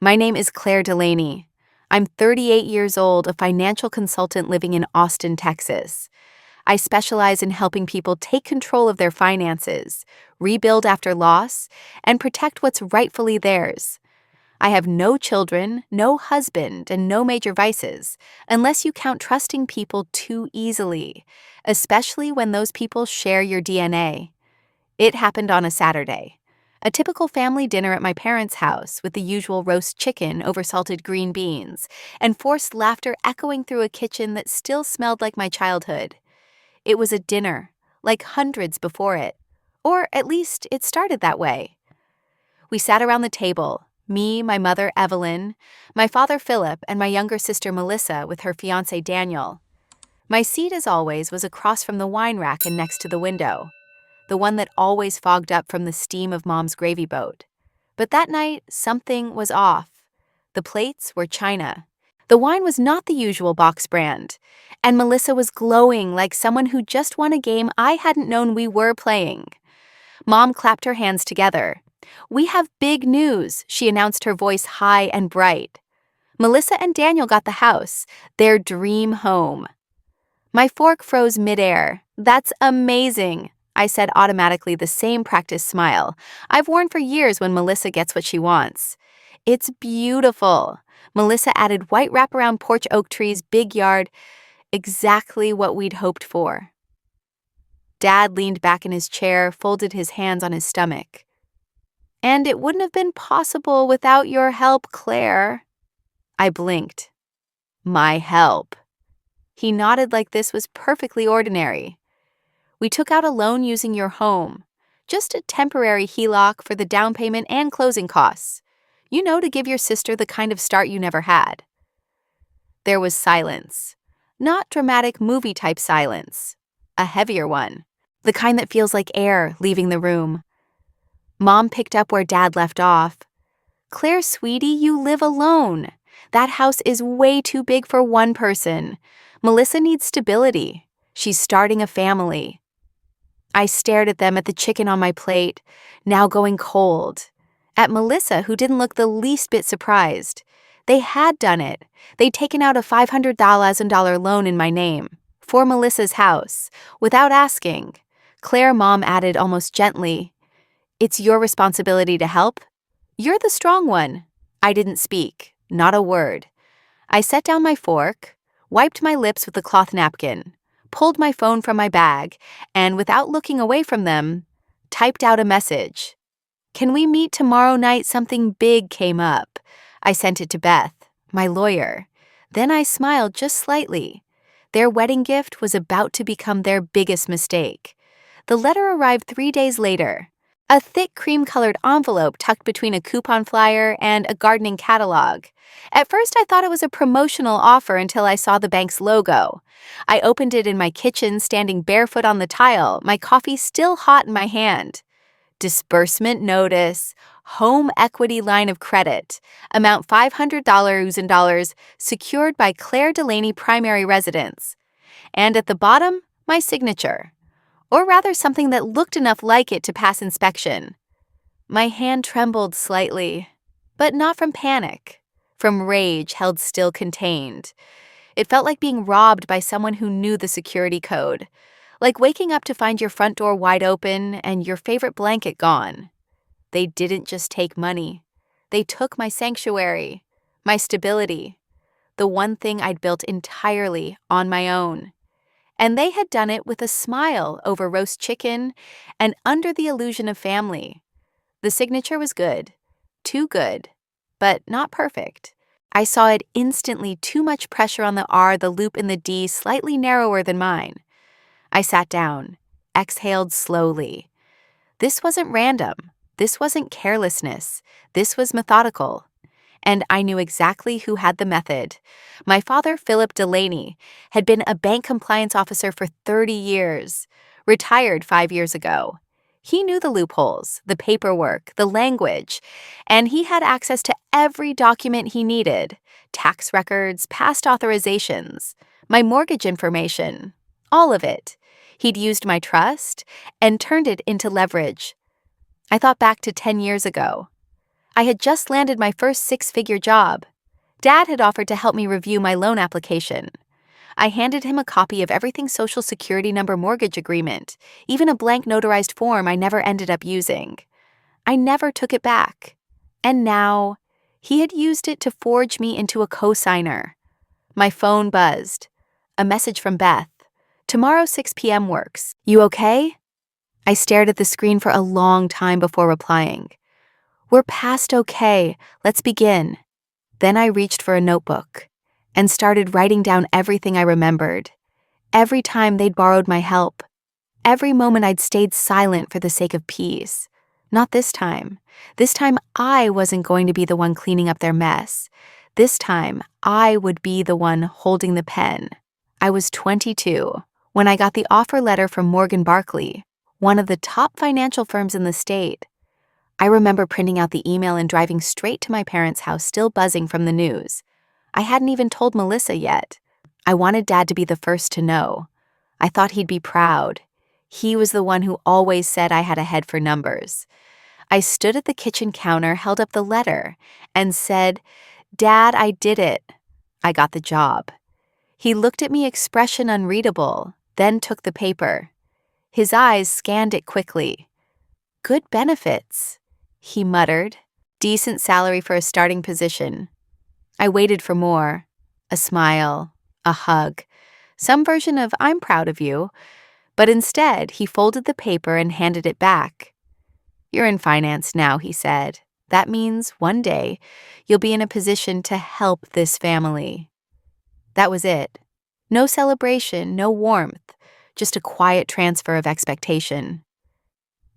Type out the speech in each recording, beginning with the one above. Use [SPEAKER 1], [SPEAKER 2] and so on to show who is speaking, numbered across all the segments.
[SPEAKER 1] My name is Claire Delaney. I'm 38 years old, a financial consultant living in Austin, Texas. I specialize in helping people take control of their finances, rebuild after loss, and protect what's rightfully theirs. I have no children, no husband, and no major vices, unless you count trusting people too easily, especially when those people share your DNA. It happened on a Saturday. A typical family dinner at my parents' house with the usual roast chicken over salted green beans and forced laughter echoing through a kitchen that still smelled like my childhood. It was a dinner, like hundreds before it. Or at least it started that way. We sat around the table, me, my mother, Evelyn, my father, Philip, and my younger sister, Melissa, with her fiancé, Daniel. My seat, as always, was across from the wine rack and next to the window, the one that always fogged up from the steam of Mom's gravy boat. But that night, something was off. The plates were china. The wine was not the usual box brand, and Melissa was glowing like someone who just won a game I hadn't known we were playing. Mom clapped her hands together. "We have big news," she announced, her voice high and bright. Melissa and Daniel got the house, their dream home. My fork froze midair. "That's amazing," I said, automatically, the same practice smile I've worn for years when Melissa gets what she wants. "It's beautiful." Melissa added, "White wraparound porch oak trees, big yard." Exactly what we'd hoped for. Dad leaned back in his chair, folded his hands on his stomach. "And it wouldn't have been possible without your help, Claire." I blinked. My help. He nodded like this was perfectly ordinary. "We took out a loan using your home. Just a temporary HELOC for the down payment and closing costs. You know, to give your sister the kind of start you never had." There was silence. Not dramatic movie-type silence. A heavier one. The kind that feels like air leaving the room. Mom picked up where Dad left off. "Claire, sweetie, you live alone. That house is way too big for one person. Melissa needs stability. She's starting a family." I stared at them, at the chicken on my plate, now going cold. At Melissa, who didn't look the least bit surprised. They had done it. They'd taken out a $500,000 loan in my name, for Melissa's house, without asking. Claire, Mom added almost gently, "It's your responsibility to help. You're the strong one." I didn't speak, not a word. I set down my fork, wiped my lips with a cloth napkin, pulled my phone from my bag, and without looking away from them, typed out a message. "Can we meet tomorrow night? Something big came up." I sent it to Beth, my lawyer. Then I smiled just slightly. Their wedding gift was about to become their biggest mistake. The letter arrived 3 days later. A thick cream-colored envelope tucked between a coupon flyer and a gardening catalog. At first, I thought it was a promotional offer until I saw the bank's logo. I opened it in my kitchen, standing barefoot on the tile, my coffee still hot in my hand. Disbursement notice, home equity line of credit, amount $500 secured by Claire Delaney primary residence. And at the bottom, my signature. Or rather, something that looked enough like it to pass inspection. My hand trembled slightly, but not from panic, from rage held still contained. It felt like being robbed by someone who knew the security code, like waking up to find your front door wide open and your favorite blanket gone. They didn't just take money. They took my sanctuary, my stability, the one thing I'd built entirely on my own. And they had done it with a smile over roast chicken and under the illusion of family. The signature was good, too good, but not perfect. I saw it instantly, too much pressure on the R, the loop in the D slightly narrower than mine. I sat down, exhaled slowly. This wasn't random. This wasn't carelessness. This was methodical. And I knew exactly who had the method. My father, Philip Delaney, had been a bank compliance officer for 30 years, retired 5 years ago. He knew the loopholes, the paperwork, the language, and he had access to every document he needed: tax records, past authorizations, my mortgage information, all of it. He'd used my trust and turned it into leverage. I thought back to 10 years ago. I had just landed my first six-figure job. Dad had offered to help me review my loan application. I handed him a copy of everything's Social Security number mortgage agreement, even a blank notarized form I never ended up using. I never took it back. And now, he had used it to forge me into a co-signer. My phone buzzed. A message from Beth. "Tomorrow 6 p.m. works. You okay?" I stared at the screen for a long time before replying. "We're past okay. Let's begin." Then I reached for a notebook and started writing down everything I remembered. Every time they'd borrowed my help. Every moment I'd stayed silent for the sake of peace. Not this time. This time I wasn't going to be the one cleaning up their mess. This time I would be the one holding the pen. I was 22 when I got the offer letter from Morgan Barkley, one of the top financial firms in the state. I remember printing out the email and driving straight to my parents' house, still buzzing from the news. I hadn't even told Melissa yet. I wanted Dad to be the first to know. I thought he'd be proud. He was the one who always said I had a head for numbers. I stood at the kitchen counter, held up the letter, and said, "Dad, I did it. I got the job." He looked at me, expression unreadable, then took the paper. His eyes scanned it quickly. "Good benefits," he muttered. "Decent salary for a starting position." I waited for more. A smile, a hug, some version of "I'm proud of you." But instead, he folded the paper and handed it back. "You're in finance now," he said. "That means one day you'll be in a position to help this family." That was it. No celebration, no warmth, just a quiet transfer of expectation.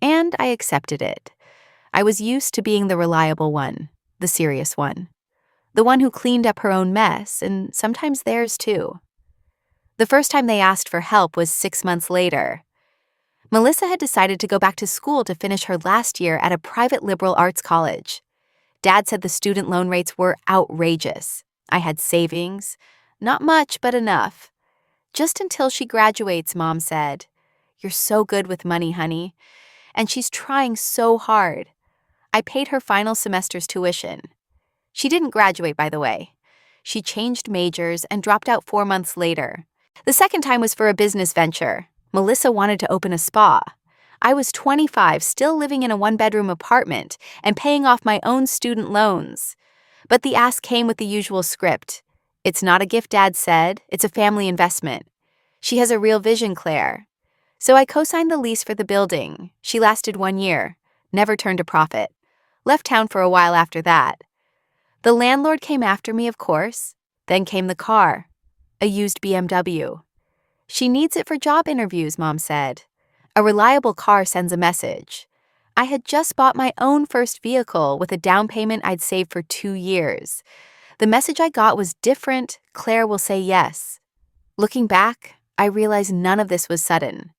[SPEAKER 1] And I accepted it. I was used to being the reliable one, the serious one, the one who cleaned up her own mess, and sometimes theirs too. The first time they asked for help was 6 months later. Melissa had decided to go back to school to finish her last year at a private liberal arts college. Dad said the student loan rates were outrageous. I had savings. Not much, but enough. "Just until she graduates," Mom said. "You're so good with money, honey. And she's trying so hard." I paid her final semester's tuition. She didn't graduate, by the way. She changed majors and dropped out 4 months later. The second time was for a business venture. Melissa wanted to open a spa. I was 25, still living in a one-bedroom apartment and paying off my own student loans. But the ask came with the usual script. "It's not a gift," Dad said. "It's a family investment. She has a real vision, Claire." So I co-signed the lease for the building. She lasted 1 year, never turned a profit. Left town for a while after that. The landlord came after me, of course. Then came the car, a used BMW. "She needs it for job interviews," Mom said. "A reliable car sends a message." I had just bought my own first vehicle with a down payment I'd saved for 2 years. The message I got was different. Claire will say yes. Looking back, I realized none of this was sudden.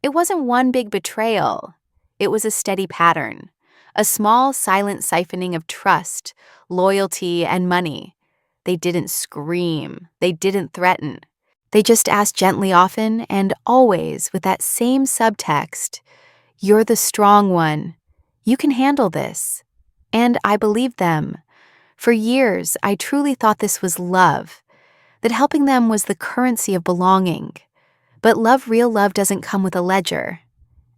[SPEAKER 1] It wasn't one big betrayal. It was a steady pattern, a small, silent siphoning of trust, loyalty, and money. They didn't scream. They didn't threaten. They just asked gently, often, and always with that same subtext, "You're the strong one. You can handle this." And I believed them. For years, I truly thought this was love, that helping them was the currency of belonging. But real love doesn't come with a ledger.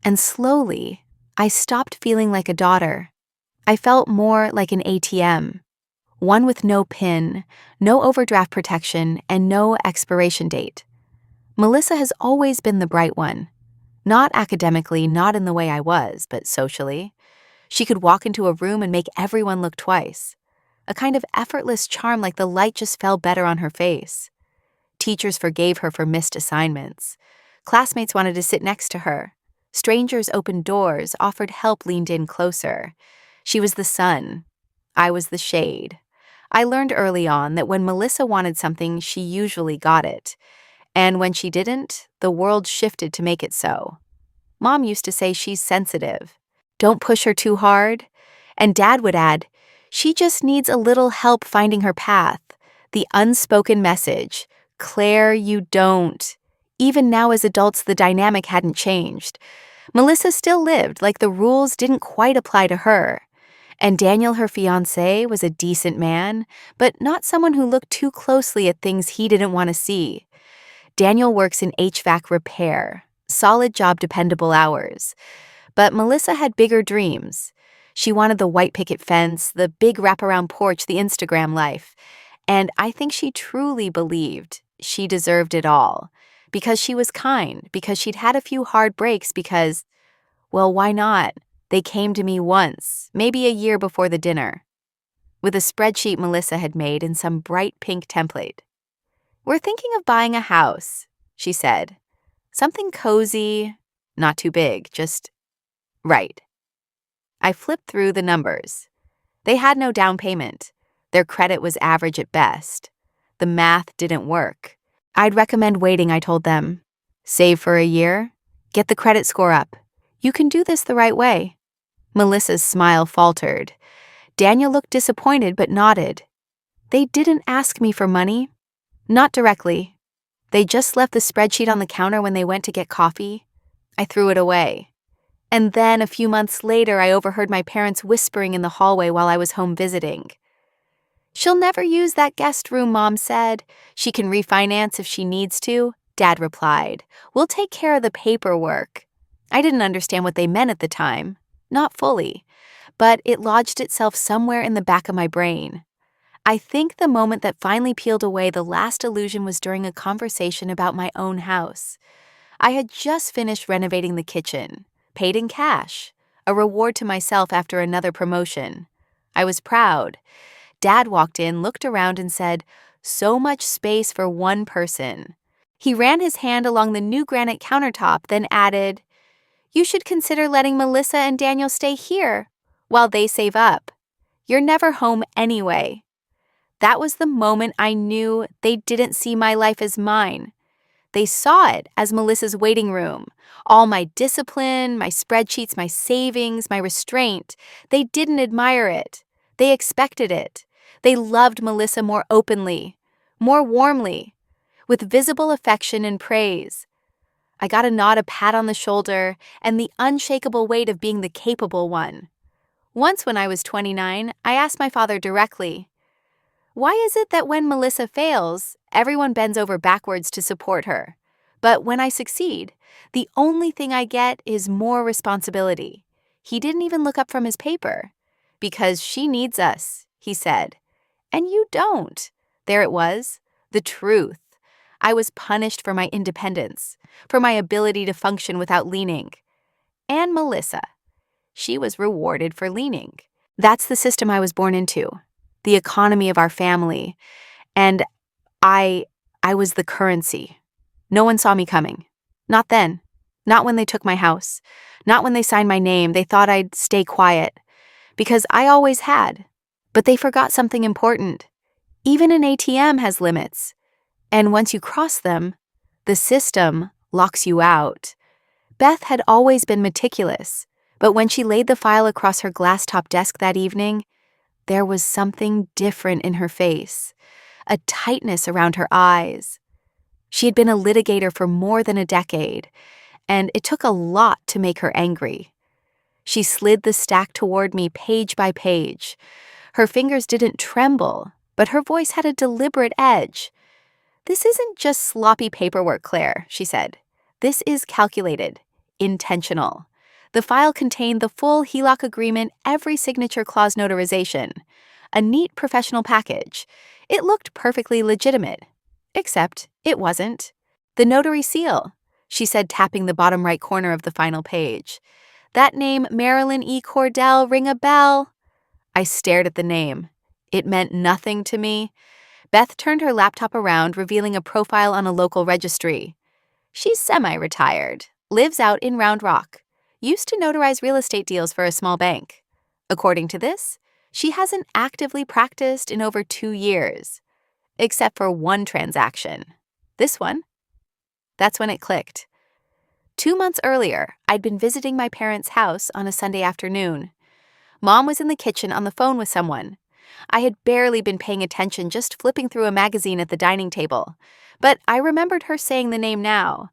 [SPEAKER 1] And slowly, I stopped feeling like a daughter. I felt more like an ATM. One with no PIN, no overdraft protection, and no expiration date. Melissa has always been the bright one. Not academically, not in the way I was, but socially. She could walk into a room and make everyone look twice. A kind of effortless charm, like the light just fell better on her face. Teachers forgave her for missed assignments. Classmates wanted to sit next to her. Strangers opened doors, offered help, leaned in closer. She was the sun. I was the shade. I learned early on that when Melissa wanted something, she usually got it. And when she didn't, the world shifted to make it so. Mom used to say she's sensitive. Don't push her too hard. And Dad would add, she just needs a little help finding her path. The unspoken message, Claire, you don't. Even now as adults, the dynamic hadn't changed. Melissa still lived like the rules didn't quite apply to her. And Daniel, her fiancé, was a decent man, but not someone who looked too closely at things he didn't want to see. Daniel works in HVAC repair, solid job, dependable hours. But Melissa had bigger dreams. She wanted the white picket fence, the big wraparound porch, the Instagram life. And I think she truly believed she deserved it all. Because she was kind, because she'd had a few hard breaks, because, well, why not? They came to me once, maybe a year before the dinner, with a spreadsheet Melissa had made in some bright pink template. "We're thinking of buying a house," she said. "Something cozy, not too big, just right." I flipped through the numbers. They had no down payment. Their credit was average at best. The math didn't work. "I'd recommend waiting," I told them. "Save for a year. Get the credit score up. You can do this the right way." Melissa's smile faltered. Daniel looked disappointed but nodded. "They didn't ask me for money." "Not directly. They just left the spreadsheet on the counter when they went to get coffee." I threw it away. And then a few months later, I overheard my parents whispering in the hallway while I was home visiting. "She'll never use that guest room," Mom said. "She can refinance if she needs to," Dad replied. "We'll take care of the paperwork." I didn't understand what they meant at the time. Not fully. But it lodged itself somewhere in the back of my brain. I think the moment that finally peeled away the last illusion was during a conversation about my own house. I had just finished renovating the kitchen, paid in cash, a reward to myself after another promotion. I was proud. Dad walked in, looked around, and said, "So much space for one person." He ran his hand along the new granite countertop, then added, "You should consider letting Melissa and Daniel stay here while they save up. You're never home anyway." That was the moment I knew they didn't see my life as mine. They saw it as Melissa's waiting room. All my discipline, my spreadsheets, my savings, my restraint. They didn't admire it. They expected it. They loved Melissa more openly, more warmly, with visible affection and praise. I got a nod, a pat on the shoulder, and the unshakable weight of being the capable one. Once when I was 29, I asked my father directly, "Why is it that when Melissa fails, everyone bends over backwards to support her? But when I succeed, the only thing I get is more responsibility?" He didn't even look up from his paper. "Because she needs us," he said. "And you don't." There it was, the truth. I was punished for my independence, for my ability to function without leaning. And Melissa, she was rewarded for leaning. That's the system I was born into, the economy of our family. And I was the currency. No one saw me coming. Not then. Not when they took my house. Not when they signed my name. They thought I'd stay quiet. Because I always had. But they forgot something important. Even an ATM has limits. And once you cross them, the system locks you out. Beth had always been meticulous, but when she laid the file across her glass-top desk that evening, there was something different in her face, a tightness around her eyes. She had been a litigator for more than a decade, and it took a lot to make her angry. She slid the stack toward me page by page. Her fingers didn't tremble, but her voice had a deliberate edge. "This isn't just sloppy paperwork, Claire," she said. "This is calculated, intentional." The file contained the full HELOC agreement, every signature clause notarization. A neat professional package. It looked perfectly legitimate. Except it wasn't. "The notary seal," she said, tapping the bottom right corner of the final page. "That name, Marilyn E. Cordell, ring a bell?" I stared at the name. It meant nothing to me. Beth turned her laptop around, revealing a profile on a local registry. "She's semi-retired, lives out in Round Rock, used to notarize real estate deals for a small bank. According to this, she hasn't actively practiced in over 2 years, except for one transaction. This one." That's when it clicked. 2 months earlier, I'd been visiting my parents' house on a Sunday afternoon. Mom was in the kitchen on the phone with someone. I had barely been paying attention, just flipping through a magazine at the dining table. But I remembered her saying the name now.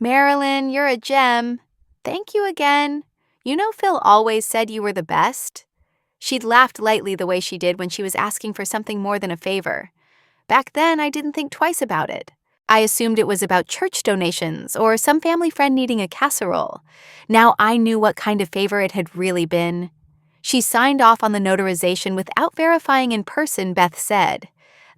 [SPEAKER 1] "Marilyn, you're a gem. Thank you again. You know Phil always said you were the best." She'd laughed lightly the way she did when she was asking for something more than a favor. Back then, I didn't think twice about it. I assumed it was about church donations or some family friend needing a casserole. Now I knew what kind of favor it had really been. She signed off on the notarization without verifying in person, Beth said.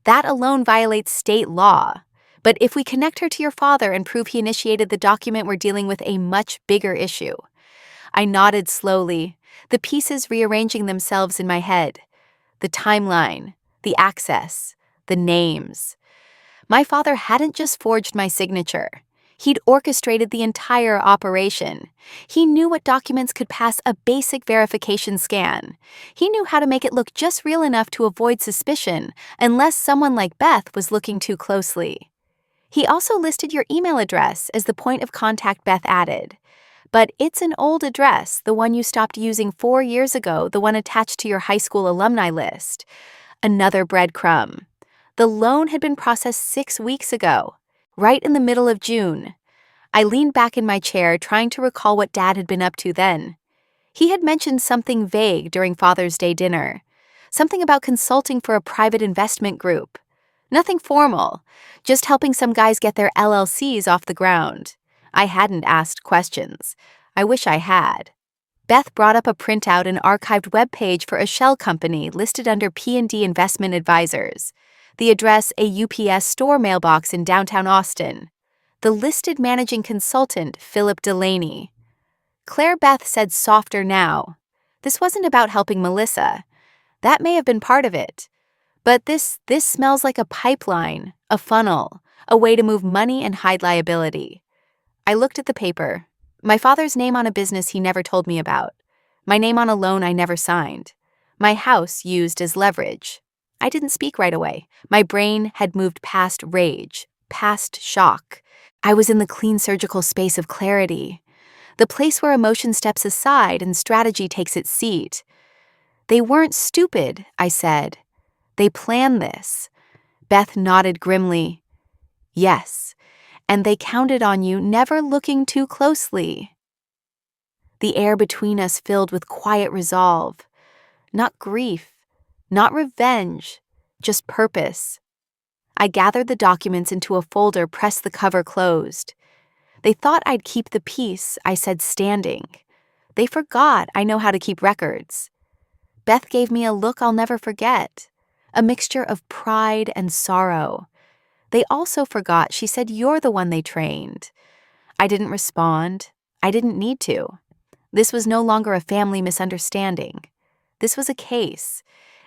[SPEAKER 1] That alone violates state law. But if we connect her to your father and prove he initiated the document, we're dealing with a much bigger issue. I nodded slowly, the pieces rearranging themselves in my head. The timeline, the access, the names. My father hadn't just forged my signature. He'd orchestrated the entire operation. He knew what documents could pass a basic verification scan. He knew how to make it look just real enough to avoid suspicion, unless someone like Beth was looking too closely. He also listed your email address as the point of contact Beth added. But it's an old address, the one you stopped using 4 years ago, the one attached to your high school alumni list. Another breadcrumb. The loan had been processed 6 weeks ago, right in the middle of June. I leaned back in my chair, trying to recall what Dad had been up to then. He had mentioned something vague during Father's Day dinner. Something about consulting for a private investment group. Nothing formal, just helping some guys get their LLCs off the ground. I hadn't asked questions. I wish I had. Beth brought up a printout and archived webpage for a shell company listed under P&D Investment Advisors. The address, a UPS store mailbox in downtown Austin. The listed managing consultant, Philip Delaney. Claire Beth said softer now. This wasn't about helping Melissa. That may have been part of it. But this smells like a pipeline, a funnel, a way to move money and hide liability. I looked at the paper. My father's name on a business he never told me about. My name on a loan I never signed. My house used as leverage. I didn't speak right away. My brain had moved past rage, past shock. I was in the clean surgical space of clarity, the place where emotion steps aside and strategy takes its seat. They weren't stupid, I said. They planned this. Beth nodded grimly. Yes, and they counted on you never looking too closely. The air between us filled with quiet resolve. Not grief, not revenge, just purpose. I gathered the documents into a folder, pressed the cover closed. They thought I'd keep the peace, I said, standing. They forgot I know how to keep records. Beth gave me a look I'll never forget, a mixture of pride and sorrow. They also forgot she said you're the one they trained. I didn't respond. I didn't need to. This was no longer a family misunderstanding. This was a case,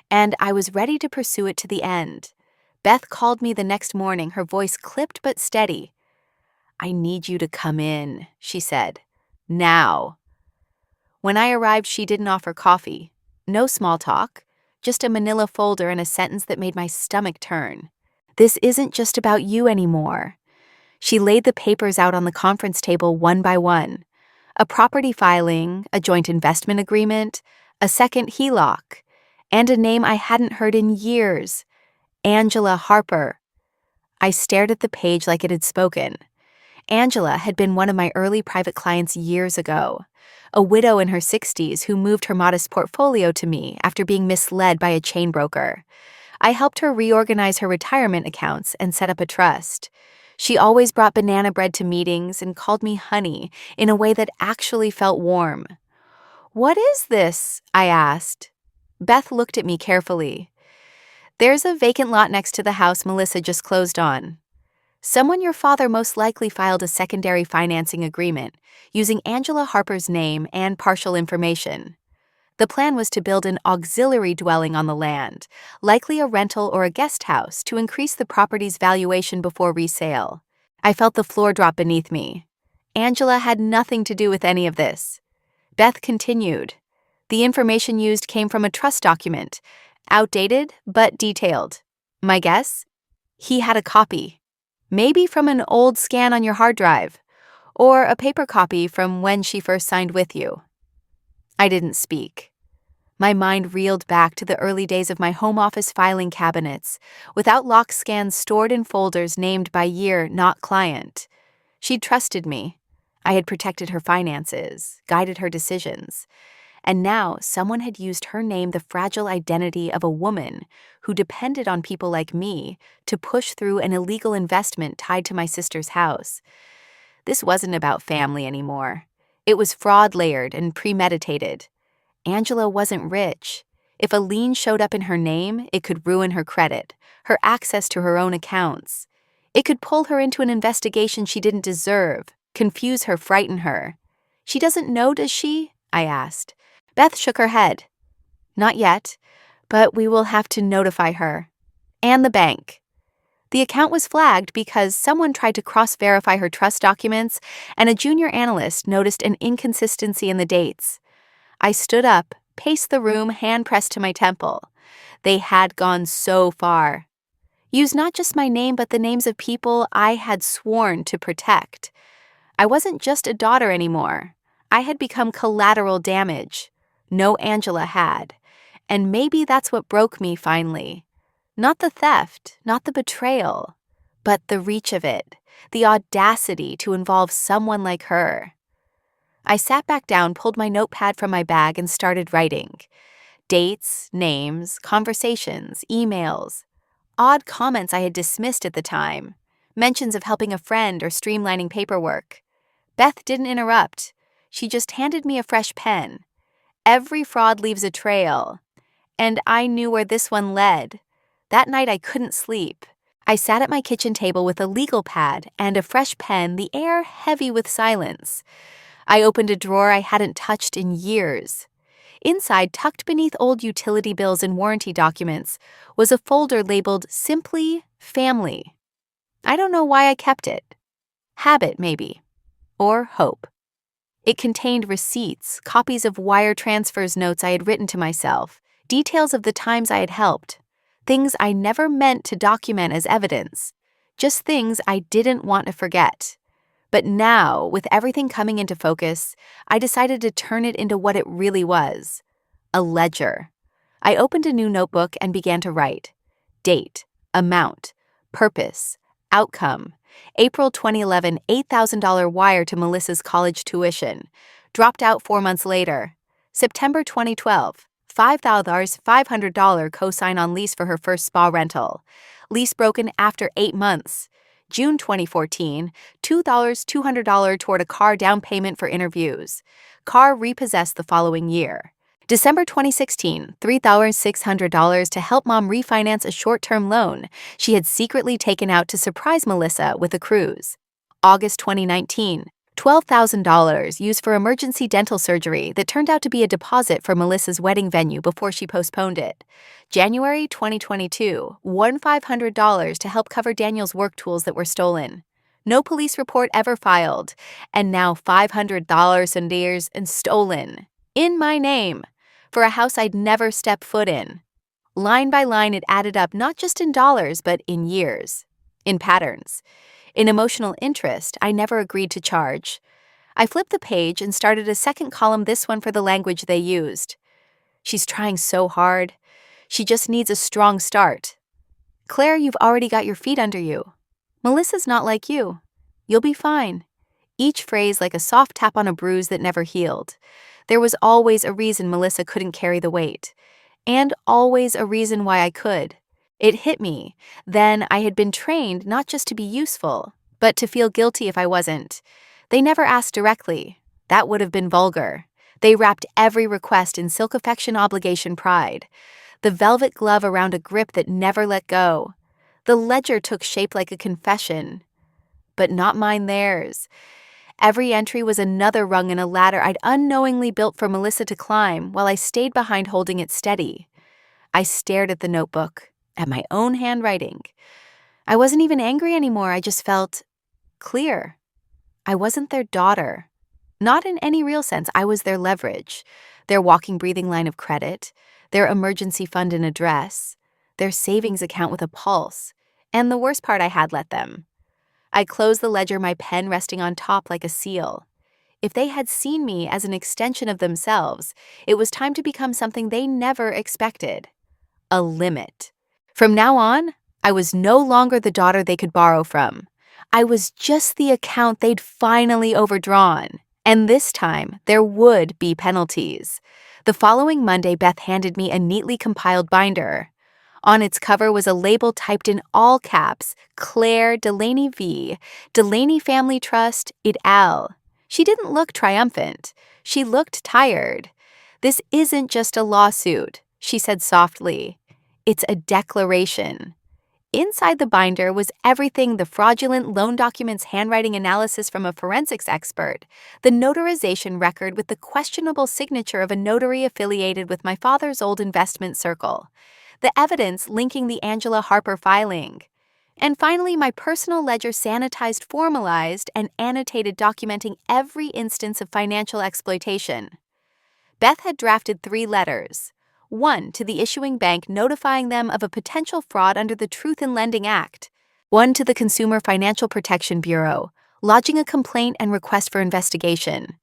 [SPEAKER 1] and I was ready to pursue it to the end. Beth called me the next morning, her voice clipped but steady. I need you to come in, she said. Now. When I arrived, she didn't offer coffee. No small talk, just a manila folder and a sentence that made my stomach turn. This isn't just about you anymore. She laid the papers out on the conference table one by one. A property filing, a joint investment agreement, a second HELOC, and a name I hadn't heard in years. Angela Harper. I stared at the page like it had spoken. Angela had been one of my early private clients years ago, a widow in her 60s who moved her modest portfolio to me after being misled by a chain broker. I helped her reorganize her retirement accounts and set up a trust. She always brought banana bread to meetings and called me honey in a way that actually felt warm. What is this? I asked. Beth looked at me carefully. There's a vacant lot next to the house Melissa just closed on. Someone your father most likely filed a secondary financing agreement using Angela Harper's name and partial information. The plan was to build an auxiliary dwelling on the land, likely a rental or a guest house, to increase the property's valuation before resale. I felt the floor drop beneath me. Angela had nothing to do with any of this. Beth continued. The information used came from a trust document, outdated but detailed. My guess? He had a copy. Maybe from an old scan on your hard drive, or a paper copy from when she first signed with you. I didn't speak. My mind reeled back to the early days of my home office filing cabinets, without lock scans stored in folders named by year, not client. She'd trusted me. I had protected her finances, guided her decisions. And now someone had used her name, the fragile identity of a woman who depended on people like me to push through an illegal investment tied to my sister's house. This wasn't about family anymore. It was fraud layered and premeditated. Angela wasn't rich. If a lien showed up in her name, it could ruin her credit, her access to her own accounts. It could pull her into an investigation she didn't deserve, confuse her, frighten her. She doesn't know, does she? I asked. Beth shook her head. Not yet, but we will have to notify her. And the bank. The account was flagged because someone tried to cross-verify her trust documents, and a junior analyst noticed an inconsistency in the dates. I stood up, paced the room, hand pressed to my temple. They had gone so far. Used not just my name, but the names of people I had sworn to protect. I wasn't just a daughter anymore. I had become collateral damage. No Angela had. And maybe that's what broke me finally. Not the theft, not the betrayal, but the reach of it, the audacity to involve someone like her. I sat back down, pulled my notepad from my bag, and started writing. Dates, names, conversations, emails, odd comments I had dismissed at the time, mentions of helping a friend or streamlining paperwork. Beth didn't interrupt. She just handed me a fresh pen. Every fraud leaves a trail, and I knew where this one led. That night I couldn't sleep. I sat at my kitchen table with a legal pad and a fresh pen, the air heavy with silence. I opened a drawer I hadn't touched in years. Inside, tucked beneath old utility bills and warranty documents, was a folder labeled simply Family. I don't know why I kept it. Habit, maybe. Or hope. It contained receipts, copies of wire transfers notes I had written to myself, details of the times I had helped, things I never meant to document as evidence, just things I didn't want to forget. But now, with everything coming into focus, I decided to turn it into what it really was, a ledger. I opened a new notebook and began to write. Date, amount, purpose, outcome. April 2011, $8,000 wire to Melissa's college tuition. Dropped out 4 months later. September 2012, $5,500 cosign on lease for her first spa rental. Lease broken after 8 months. June 2014, $200 toward a car down payment for interviews. Car repossessed the following year. December 2016, $3,600 to help mom refinance a short-term loan she had secretly taken out to surprise Melissa with a cruise. August 2019, $12,000 used for emergency dental surgery that turned out to be a deposit for Melissa's wedding venue before she postponed it. January 2022, $1,500 to help cover Daniel's work tools that were stolen. No police report ever filed, and now $500 in years and stolen. In my name. For a house I'd never stepped foot in. Line by line, it added up not just in dollars, but in years, in patterns. In emotional interest, I never agreed to charge. I flipped the page and started a second column, this one for the language they used. She's trying so hard. She just needs a strong start. Claire, you've already got your feet under you. Melissa's not like you. You'll be fine. Each phrase like a soft tap on a bruise that never healed. There was always a reason Melissa couldn't carry the weight, and always a reason why I could. It hit me. Then I had been trained not just to be useful, but to feel guilty if I wasn't. They never asked directly. That would have been vulgar. They wrapped every request in silk affection, obligation, pride. The velvet glove around a grip that never let go. The ledger took shape like a confession. But not mine, theirs. Every entry was another rung in a ladder I'd unknowingly built for Melissa to climb while I stayed behind holding it steady. I stared at the notebook, at my own handwriting. I wasn't even angry anymore, I just felt clear. I wasn't their daughter. Not in any real sense. I was their leverage, their walking, breathing line of credit, their emergency fund and address, their savings account with a pulse, and the worst part, I had let them. I closed the ledger, my pen resting on top like a seal. If they had seen me as an extension of themselves, it was time to become something they never expected. A limit. From now on, I was no longer the daughter they could borrow from. I was just the account they'd finally overdrawn. And this time, there would be penalties. The following Monday, Beth handed me a neatly compiled binder. On its cover was a label typed in all caps, Claire Delaney v. Delaney Family Trust, et al. She didn't look triumphant. She looked tired. "This isn't just a lawsuit," she said softly. "It's a declaration." Inside the binder was everything: the fraudulent loan documents handwriting analysis from a forensics expert, the notarization record with the questionable signature of a notary affiliated with my father's old investment circle, the evidence linking the Angela Harper filing, and finally my personal ledger, sanitized, formalized, and annotated, documenting every instance of financial exploitation. Beth had drafted 3 letters. One to the issuing bank notifying them of a potential fraud under the Truth in Lending Act. One to the Consumer Financial Protection Bureau, lodging a complaint and request for investigation.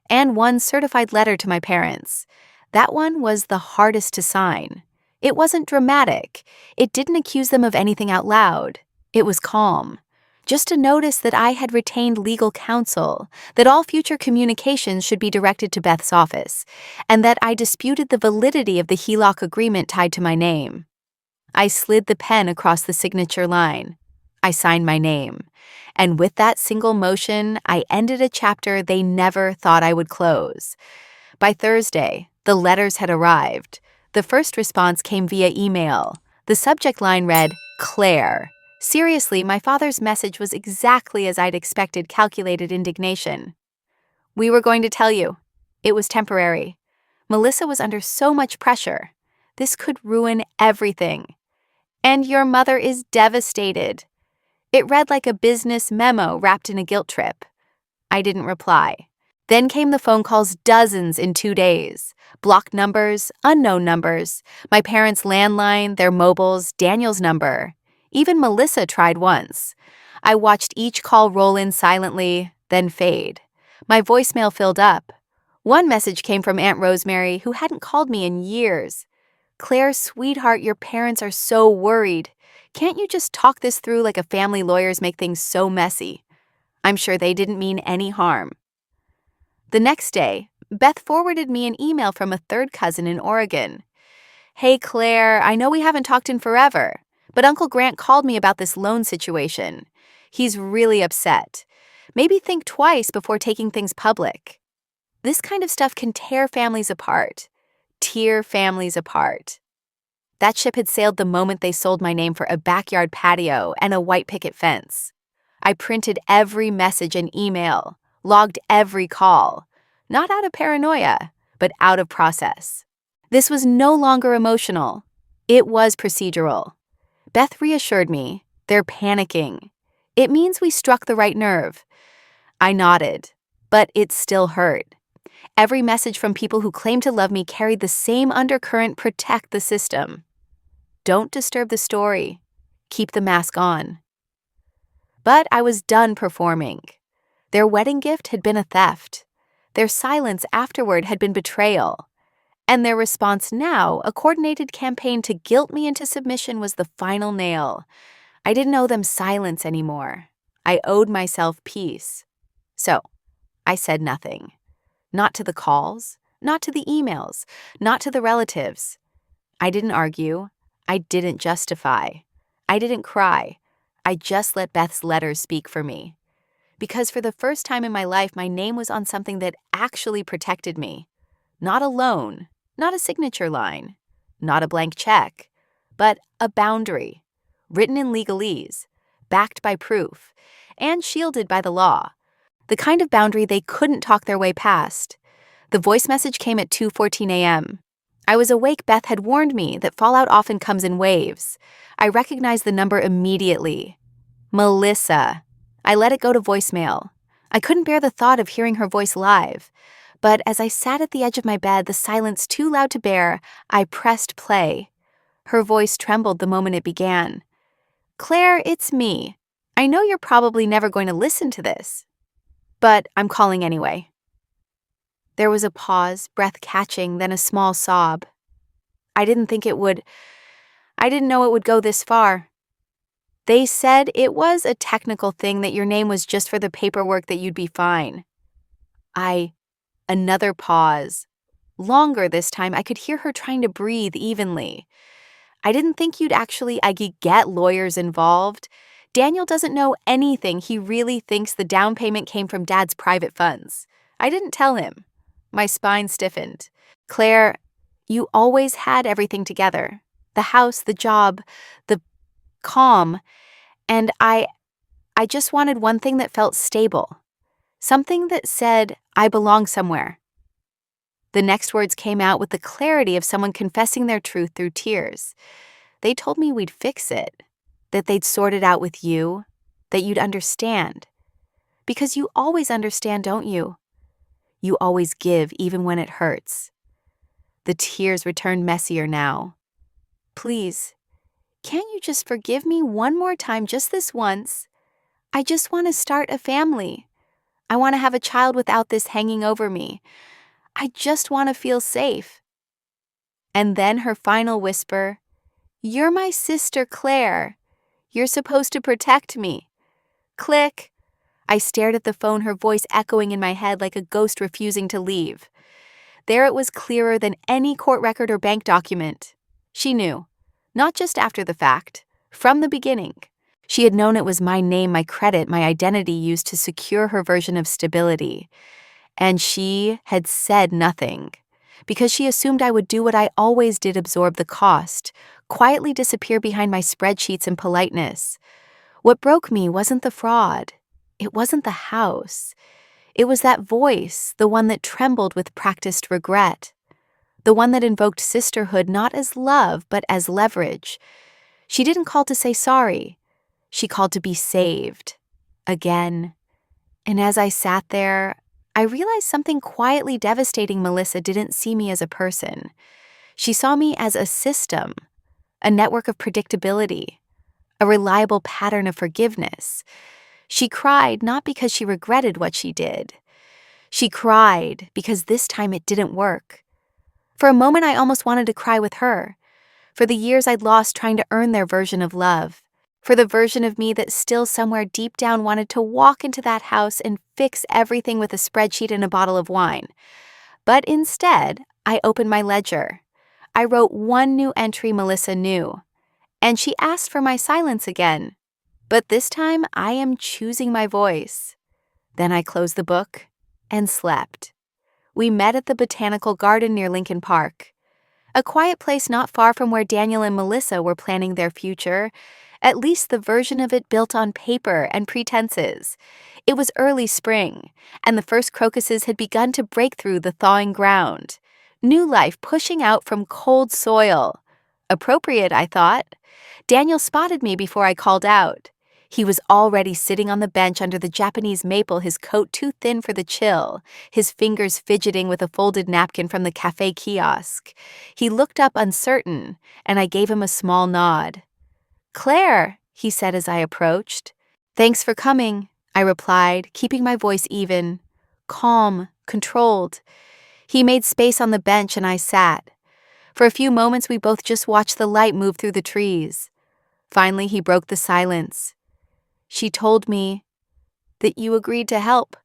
[SPEAKER 1] And one certified letter to my parents. That one was the hardest to sign. It wasn't dramatic. It didn't accuse them of anything out loud. It was calm. Just a notice that I had retained legal counsel, that all future communications should be directed to Beth's office, and that I disputed the validity of the HELOC agreement tied to my name. I slid the pen across the signature line. I signed my name. And with that single motion, I ended a chapter they never thought I would close. By Thursday, the letters had arrived. The first response came via email. The subject line read, "Claire." Seriously, my father's message was exactly as I'd expected: calculated indignation. "We were going to tell you. It was temporary. Melissa was under so much pressure. This could ruin everything. And your mother is devastated." It read like a business memo wrapped in a guilt trip. I didn't reply. Then came the phone calls, dozens in 2 days. Blocked numbers, unknown numbers, my parents' landline, their mobiles, Daniel's number. Even Melissa tried once. I watched each call roll in silently, then fade. My voicemail filled up. One message came from Aunt Rosemary, who hadn't called me in years. "Claire, sweetheart, your parents are so worried. Can't you just talk this through like a family? Lawyers make things so messy." I'm sure they didn't mean any harm. The next day, Beth forwarded me an email from a third cousin in Oregon. "Hey, Claire, I know we haven't talked in forever, but Uncle Grant called me about this loan situation. He's really upset. Maybe think twice before taking things public." This kind of stuff can tear families apart. Tear families apart. That ship had sailed the moment they sold my name for a backyard patio and a white picket fence. I printed every message and email, logged every call, not out of paranoia, but out of process. This was no longer emotional. It was procedural. Beth reassured me. "They're panicking. It means we struck the right nerve." I nodded, but it still hurt. Every message from people who claimed to love me carried the same undercurrent: protect the system. Don't disturb the story. Keep the mask on. But I was done performing. Their wedding gift had been a theft. Their silence afterward had been betrayal. And their response now, a coordinated campaign to guilt me into submission, was the final nail. I didn't owe them silence anymore. I owed myself peace. So, I said nothing. Not to the calls, not to the emails, not to the relatives. I didn't argue. I didn't justify. I didn't cry. I just let Beth's letters speak for me. Because for the first time in my life, my name was on something that actually protected me. Not a loan, not a signature line, not a blank check, but a boundary, written in legalese, backed by proof, and shielded by the law. The kind of boundary they couldn't talk their way past. The voice message came at 2:14 a.m. I was awake. Beth had warned me that fallout often comes in waves. I recognized the number immediately. Melissa. I let it go to voicemail. I couldn't bear the thought of hearing her voice live. But as I sat at the edge of my bed, the silence too loud to bear, I pressed play. Her voice trembled the moment it began. "Claire, it's me. I know you're probably never going to listen to this, but I'm calling anyway." There was a pause, breath catching, then a small sob. I didn't know it would go this far. "They said it was a technical thing, that your name was just for the paperwork, that you'd be fine." Another pause. Longer this time. I could hear her trying to breathe evenly. I didn't think I could get lawyers involved. Daniel doesn't know anything. He really thinks the down payment came from Dad's private funds. I didn't tell him. My spine stiffened. Claire, you always had everything together. The house, the job, the calm. And I just wanted one thing that felt stable. Something that said, I belong somewhere. The next words came out with the clarity of someone confessing their truth through tears. They told me we'd fix it, that they'd sort it out with you, that you'd understand. Because you always understand, don't you? You always give even when it hurts. The tears returned messier now. Please, can't you just forgive me one more time, just this once? I just want to start a family. I want to have a child without this hanging over me. I just want to feel safe. And then her final whisper, you're my sister, Claire. You're supposed to protect me. Click. I stared at the phone, her voice echoing in my head like a ghost refusing to leave. There it was, clearer than any court record or bank document. She knew, not just after the fact, from the beginning. She had known it was my name, my credit, my identity used to secure her version of stability. And she had said nothing, because she assumed I would do what I always did, absorb the cost, quietly disappear behind my spreadsheets and politeness. What broke me wasn't the fraud. It wasn't the house. It was that voice, the one that trembled with practiced regret. The one that invoked sisterhood not as love, but as leverage. She didn't call to say sorry. She called to be saved. Again. And as I sat there, I realized something quietly devastating. Melissa didn't see me as a person. She saw me as a system, a network of predictability, a reliable pattern of forgiveness. She cried not because she regretted what she did. She cried because this time it didn't work. For a moment, I almost wanted to cry with her, for the years I'd lost trying to earn their version of love, for the version of me that still somewhere deep down wanted to walk into that house and fix everything with a spreadsheet and a bottle of wine. But instead, I opened my ledger. I wrote one new entry Melissa knew, and she asked for my silence again. But this time, I am choosing my voice. Then I closed the book and slept. We met at the Botanical Garden near Lincoln Park, a quiet place not far from where Daniel and Melissa were planning their future, at least the version of it built on paper and pretenses. It was early spring, and the first crocuses had begun to break through the thawing ground. New life pushing out from cold soil. Appropriate, I thought. Daniel spotted me before I called out. He was already sitting on the bench under the Japanese maple, his coat too thin for the chill, his fingers fidgeting with a folded napkin from the cafe kiosk. He looked up uncertain, and I gave him a small nod. Claire, he said as I approached. Thanks for coming, I replied, keeping my voice even, calm, controlled. He made space on the bench and I sat. For a few moments we both just watched the light move through the trees. Finally he broke the silence. She told me that you agreed to help.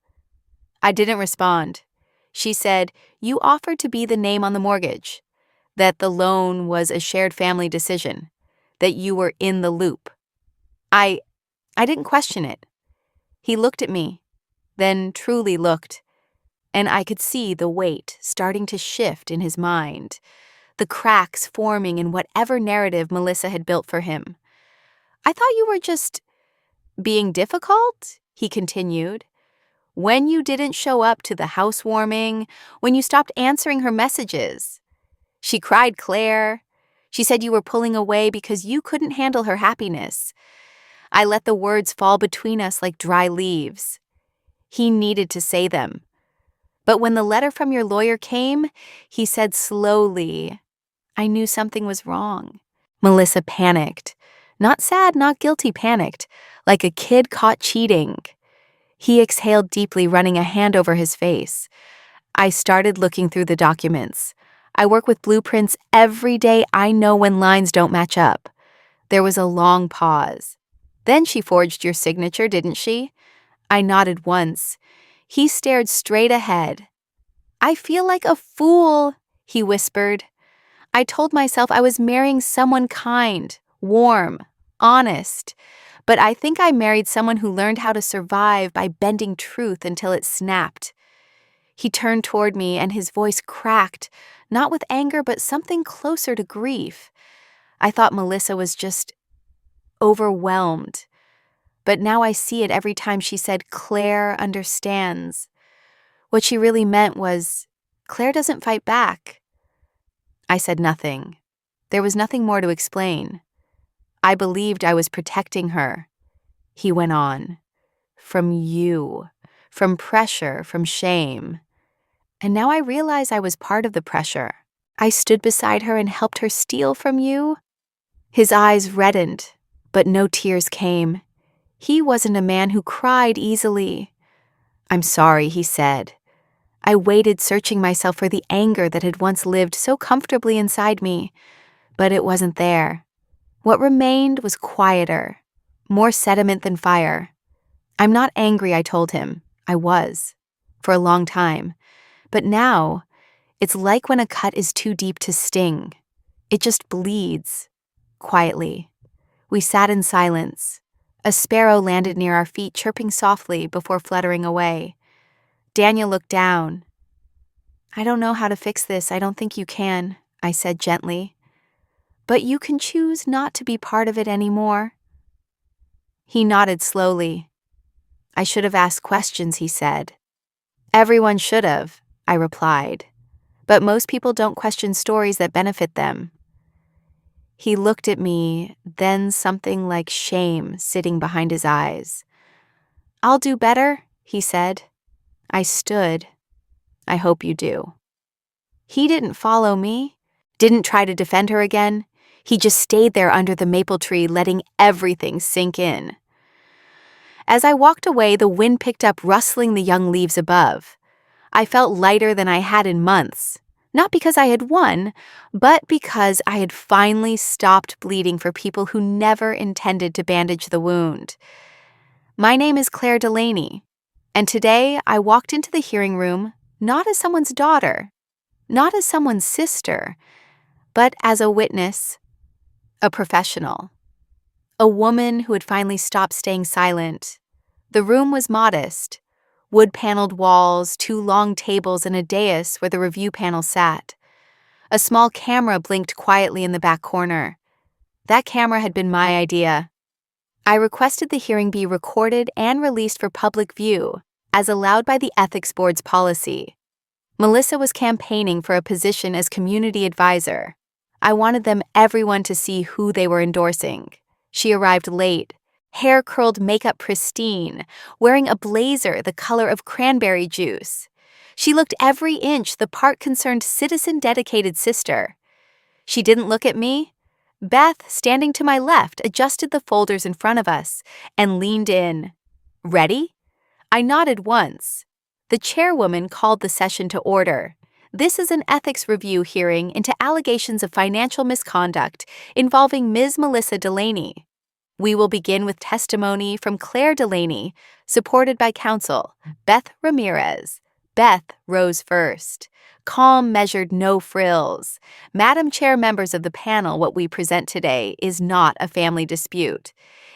[SPEAKER 1] I didn't respond. She said, you offered to be the name on the mortgage, that the loan was a shared family decision, that you were in the loop. I didn't question it. He looked at me, then truly looked, and I could see the weight starting to shift in his mind, the cracks forming in whatever narrative Melissa had built for him. I thought you were just being difficult, he continued. When you didn't show up to the housewarming, when you stopped answering her messages. She cried, Claire. She said you were pulling away because you couldn't handle her happiness. I let the words fall between us like dry leaves. He needed to say them. But when the letter from your lawyer came, he said slowly, I knew something was wrong. Melissa panicked. Not sad, not guilty, panicked, like a kid caught cheating. He exhaled deeply, running a hand over his face. I started looking through the documents. I work with blueprints every day. I know when lines don't match up. There was a long pause. Then she forged your signature, didn't she? I nodded once. He stared straight ahead. I feel like a fool, he whispered. I told myself I was marrying someone kind, warm, honest, but I think I married someone who learned how to survive by bending truth until it snapped. He turned toward me and his voice cracked, not with anger but something closer to grief. I thought Melissa was just overwhelmed, but now I see it every time she said Claire understands. What she really meant was, Claire doesn't fight back. I said nothing. There was nothing more to explain. I believed I was protecting her. He went on. From you. From pressure, from shame. And now I realize I was part of the pressure. I stood beside her and helped her steal from you. His eyes reddened, but no tears came. He wasn't a man who cried easily. I'm sorry, he said. I waited, searching myself for the anger that had once lived so comfortably inside me, but it wasn't there. What remained was quieter, more sediment than fire. I'm not angry, I told him. I was, for a long time. But now, it's like when a cut is too deep to sting. It just bleeds, quietly. We sat in silence. A sparrow landed near our feet, chirping softly before fluttering away. Daniel looked down. I don't know how to fix this. I don't think you can, I said gently. But you can choose not to be part of it anymore. He nodded slowly. I should have asked questions, he said. Everyone should have, I replied. But most people don't question stories that benefit them. He looked at me, then something like shame sitting behind his eyes. I'll do better, he said. I stood. I hope you do. He didn't follow me, didn't try to defend her again. He just stayed there under the maple tree, letting everything sink in. As I walked away, the wind picked up, rustling the young leaves above. I felt lighter than I had in months, not because I had won, but because I had finally stopped bleeding for people who never intended to bandage the wound. My name is Claire Delaney, and today I walked into the hearing room not as someone's daughter, not as someone's sister, but as a witness, a professional, a woman who had finally stopped staying silent. The room was modest, wood-paneled walls, 2 long tables, and a dais where the review panel sat. A small camera blinked quietly in the back corner. That camera had been my idea. I requested the hearing be recorded and released for public view, as allowed by the Ethics Board's policy. Melissa was campaigning for a position as community advisor. I wanted everyone to see who they were endorsing. She arrived late, hair curled, makeup pristine, wearing a blazer the color of cranberry juice. She looked every inch the part concerned citizen-dedicated sister. She didn't look at me. Beth, standing to my left, adjusted the folders in front of us and leaned in. Ready? I nodded once. The chairwoman called the session to order. This is an ethics review hearing into allegations of financial misconduct involving Ms. Melissa Delaney. We will begin with testimony from Claire Delaney, supported by counsel Beth Ramirez. Beth rose first. Calm, measured, no frills. Madam Chair, members of the panel, what we present today is not a family dispute.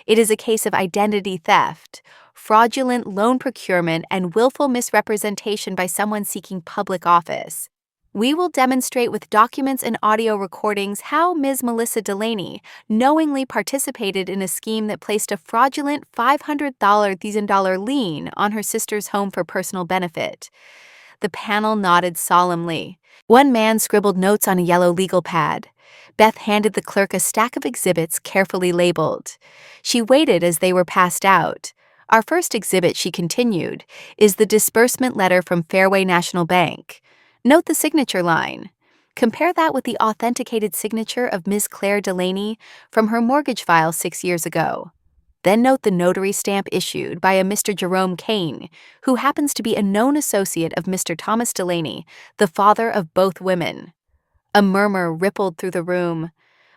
[SPEAKER 1] It is a case of identity theft, fraudulent loan procurement, and willful misrepresentation by someone seeking public office. We will demonstrate with documents and audio recordings how Ms. Melissa Delaney knowingly participated in a scheme that placed a fraudulent $500,000 lien on her sister's home for personal benefit. The panel nodded solemnly. One man scribbled notes on a yellow legal pad. Beth handed the clerk a stack of exhibits carefully labeled. She waited as they were passed out. Our first exhibit, she continued, is the disbursement letter from Fairway National Bank. Note the signature line. Compare that with the authenticated signature of Ms. Claire Delaney from her mortgage file 6 years ago. Then note the notary stamp issued by a Mr. Jerome Kane, who happens to be a known associate of Mr. Thomas Delaney, the father of both women. A murmur rippled through the room.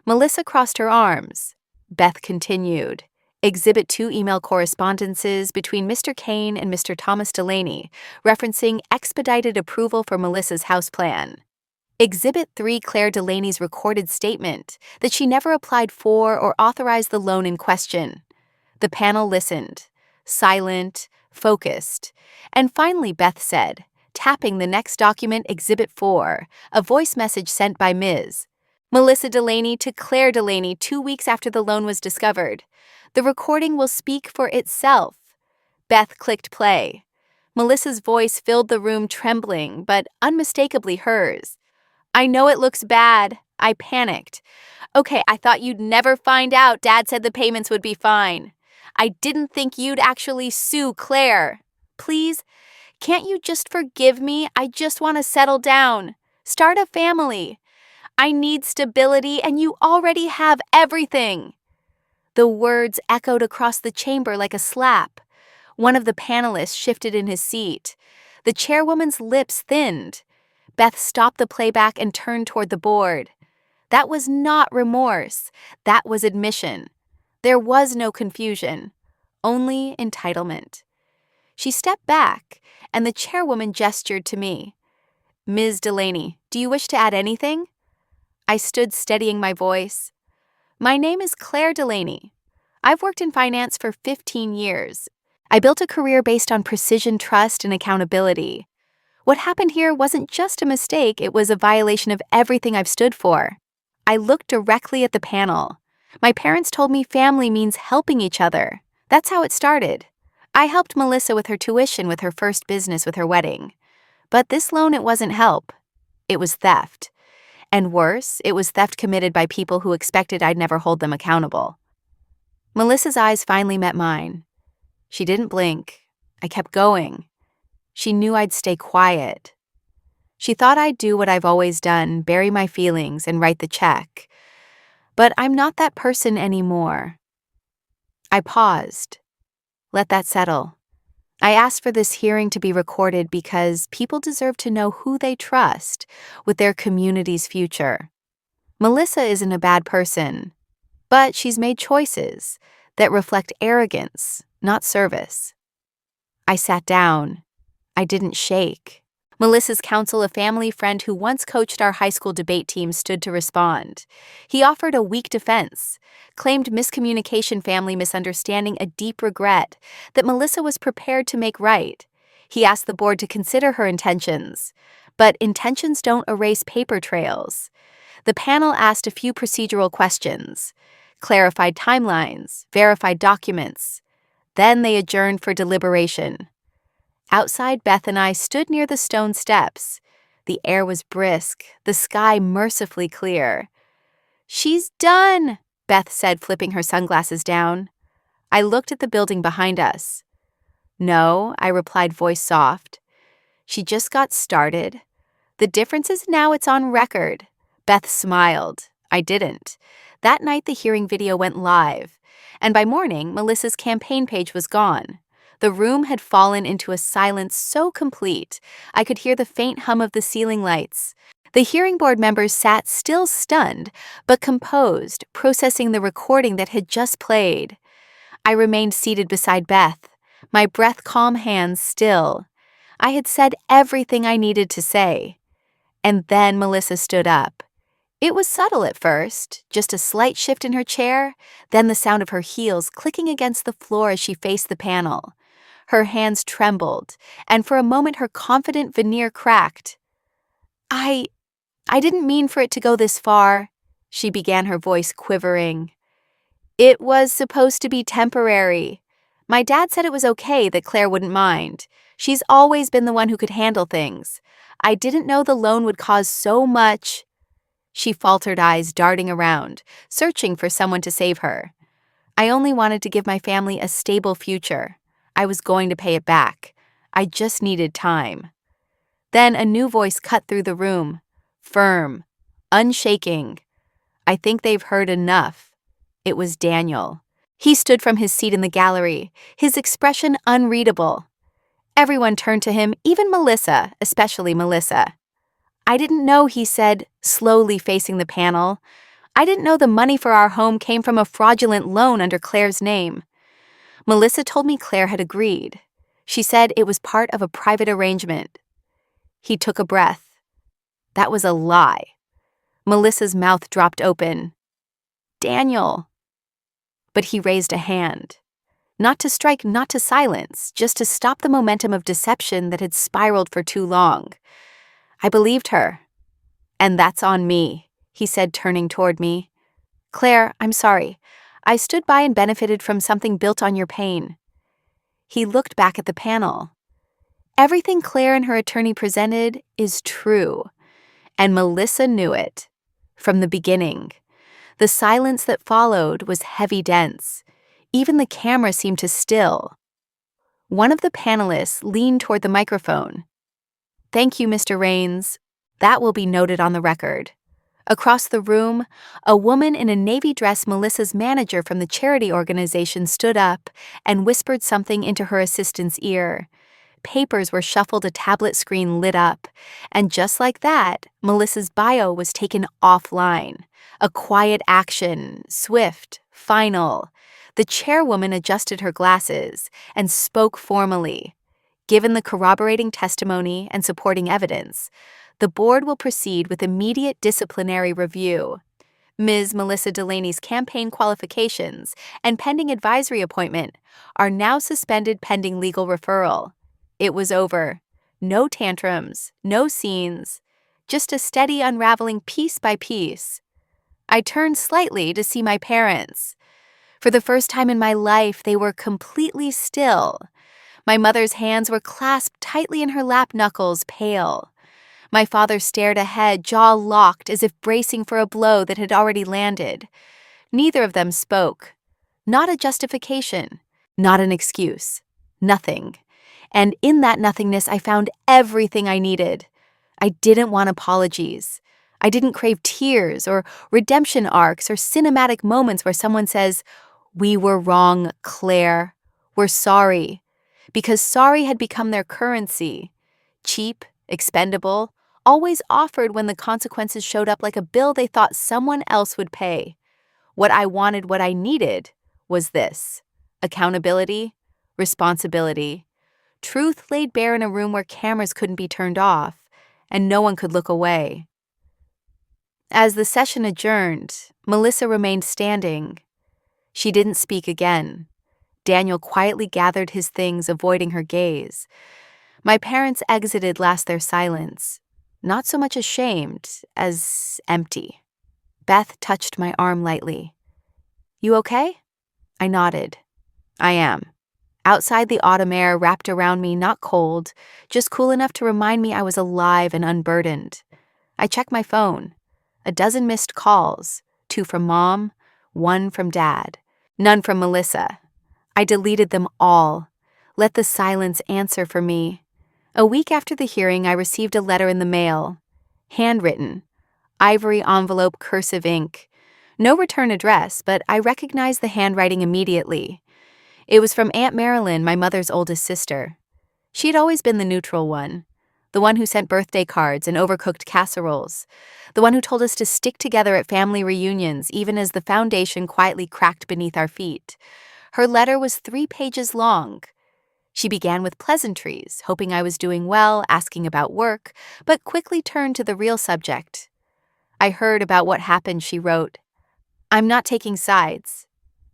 [SPEAKER 1] Melissa crossed her arms. Beth continued. Exhibit 2 email correspondences between Mr. Kane and Mr. Thomas Delaney, referencing expedited approval for Melissa's house plan. Exhibit 3, Claire Delaney's recorded statement that she never applied for or authorized the loan in question. The panel listened, silent, focused, and finally Beth said, tapping the next document, Exhibit 4, a voice message sent by Ms. Melissa Delaney to Claire Delaney 2 weeks after the loan was discovered. The recording will speak for itself. Beth clicked play. Melissa's voice filled the room, trembling, but unmistakably hers. I know it looks bad. I panicked. Okay, I thought you'd never find out. Dad said the payments would be fine. I didn't think you'd actually sue Claire. Please, can't you just forgive me? I just want to settle down. Start a family. I need stability, and you already have everything. The words echoed across the chamber like a slap. One of the panelists shifted in his seat. The chairwoman's lips thinned. Beth stopped the playback and turned toward the board. That was not remorse. That was admission. There was no confusion, only entitlement. She stepped back, and the chairwoman gestured to me. Ms. Delaney, do you wish to add anything? I stood steadying my voice. My name is Claire Delaney. I've worked in finance for 15 years. I built a career based on precision, trust, and accountability. What happened here wasn't just a mistake, it was a violation of everything I've stood for. I looked directly at the panel. My parents told me family means helping each other. That's how it started. I helped Melissa with her tuition, with her first business, with her wedding. But this loan, it wasn't help. It was theft. And worse, it was theft committed by people who expected I'd never hold them accountable. Melissa's eyes finally met mine. She didn't blink. I kept going. She knew I'd stay quiet. She thought I'd do what I've always done, bury my feelings and write the check. But I'm not that person anymore. I paused. Let that settle. I asked for this hearing to be recorded because people deserve to know who they trust with their community's future. Melissa isn't a bad person, but she's made choices that reflect arrogance, not service. I sat down. I didn't shake. Melissa's counsel, a family friend who once coached our high school debate team, stood to respond. He offered a weak defense, claimed miscommunication, family misunderstanding, a deep regret that Melissa was prepared to make right. He asked the board to consider her intentions, but intentions don't erase paper trails. The panel asked a few procedural questions, clarified timelines, verified documents. Then they adjourned for deliberation. Outside, Beth and I stood near the stone steps. The air was brisk, the sky mercifully clear. She's done, Beth said, flipping her sunglasses down. I looked at the building behind us. No, I replied, voice soft. She just got started. The difference is now it's on record. Beth smiled. I didn't. That night, the hearing video went live, and by morning, Melissa's campaign page was gone. The room had fallen into a silence so complete, I could hear the faint hum of the ceiling lights. The hearing board members sat still, stunned, but composed, processing the recording that had just played. I remained seated beside Beth, my breath calm, hands still. I had said everything I needed to say. And then Melissa stood up. It was subtle at first, just a slight shift in her chair, then the sound of her heels clicking against the floor as she faced the panel. Her hands trembled, and for a moment her confident veneer cracked. I didn't mean for it to go this far, she began, her voice quivering. It was supposed to be temporary. My dad said it was okay, that Claire wouldn't mind. She's always been the one who could handle things. I didn't know the loan would cause so much. She faltered, eyes darting around, searching for someone to save her. I only wanted to give my family a stable future. I was going to pay it back. I just needed time. Then a new voice cut through the room, firm, unshaking. I think they've heard enough. It was Daniel. He stood from his seat in the gallery, his expression unreadable. Everyone turned to him, even Melissa, especially Melissa. I didn't know, he said, slowly facing the panel. I didn't know the money for our home came from a fraudulent loan under Claire's name. Melissa told me Claire had agreed. She said it was part of a private arrangement. He took a breath. That was a lie. Melissa's mouth dropped open. Daniel. But he raised a hand. Not to strike, not to silence, just to stop the momentum of deception that had spiraled for too long. I believed her. And that's on me, he said, turning toward me. Claire, I'm sorry. I stood by and benefited from something built on your pain. He looked back at the panel. Everything Claire and her attorney presented is true. And Melissa knew it. From the beginning. The silence that followed was heavy dense. Even the camera seemed to still. One of the panelists leaned toward the microphone. Thank you, Mr. Raines. That will be noted on the record. Across the room, a woman in a navy dress, Melissa's manager from the charity organization, stood up and whispered something into her assistant's ear. Papers were shuffled, a tablet screen lit up, and just like that, Melissa's bio was taken offline. A quiet action, swift, final. The chairwoman adjusted her glasses and spoke formally. Given the corroborating testimony and supporting evidence, the board will proceed with immediate disciplinary review. Ms. Melissa Delaney's campaign qualifications and pending advisory appointment are now suspended pending legal referral. It was over. No tantrums, no scenes, just a steady unraveling piece by piece. I turned slightly to see my parents. For the first time in my life, they were completely still. My mother's hands were clasped tightly in her lap, knuckles pale. My father stared ahead, jaw locked, as if bracing for a blow that had already landed. Neither of them spoke. Not a justification, not an excuse, nothing. And in that nothingness, I found everything I needed. I didn't want apologies. I didn't crave tears or redemption arcs or cinematic moments where someone says, "We were wrong, Claire. We're sorry." Because sorry had become their currency. Cheap, expendable, always offered when the consequences showed up like a bill they thought someone else would pay. What I wanted, what I needed, was this: accountability, responsibility, truth laid bare in a room where cameras couldn't be turned off and no one could look away. As the session adjourned, Melissa remained standing. She didn't speak again. Daniel quietly gathered his things, avoiding her gaze. My parents exited last, their silence, not so much ashamed as empty. Beth touched my arm lightly. You okay? I nodded. I am. Outside, the autumn air wrapped around me, not cold, just cool enough to remind me I was alive and unburdened. I checked my phone. 12 missed calls, 2 from Mom, 1 from Dad, none from Melissa. I deleted them all. Let the silence answer for me. A week after the hearing, I received a letter in the mail. Handwritten. Ivory envelope, cursive ink. No return address, but I recognized the handwriting immediately. It was from Aunt Marilyn, my mother's oldest sister. She had always been the neutral one. The one who sent birthday cards and overcooked casseroles. The one who told us to stick together at family reunions, even as the foundation quietly cracked beneath our feet. Her letter was 3 pages long. She began with pleasantries, hoping I was doing well, asking about work, but quickly turned to the real subject. I heard about what happened, she wrote. I'm not taking sides,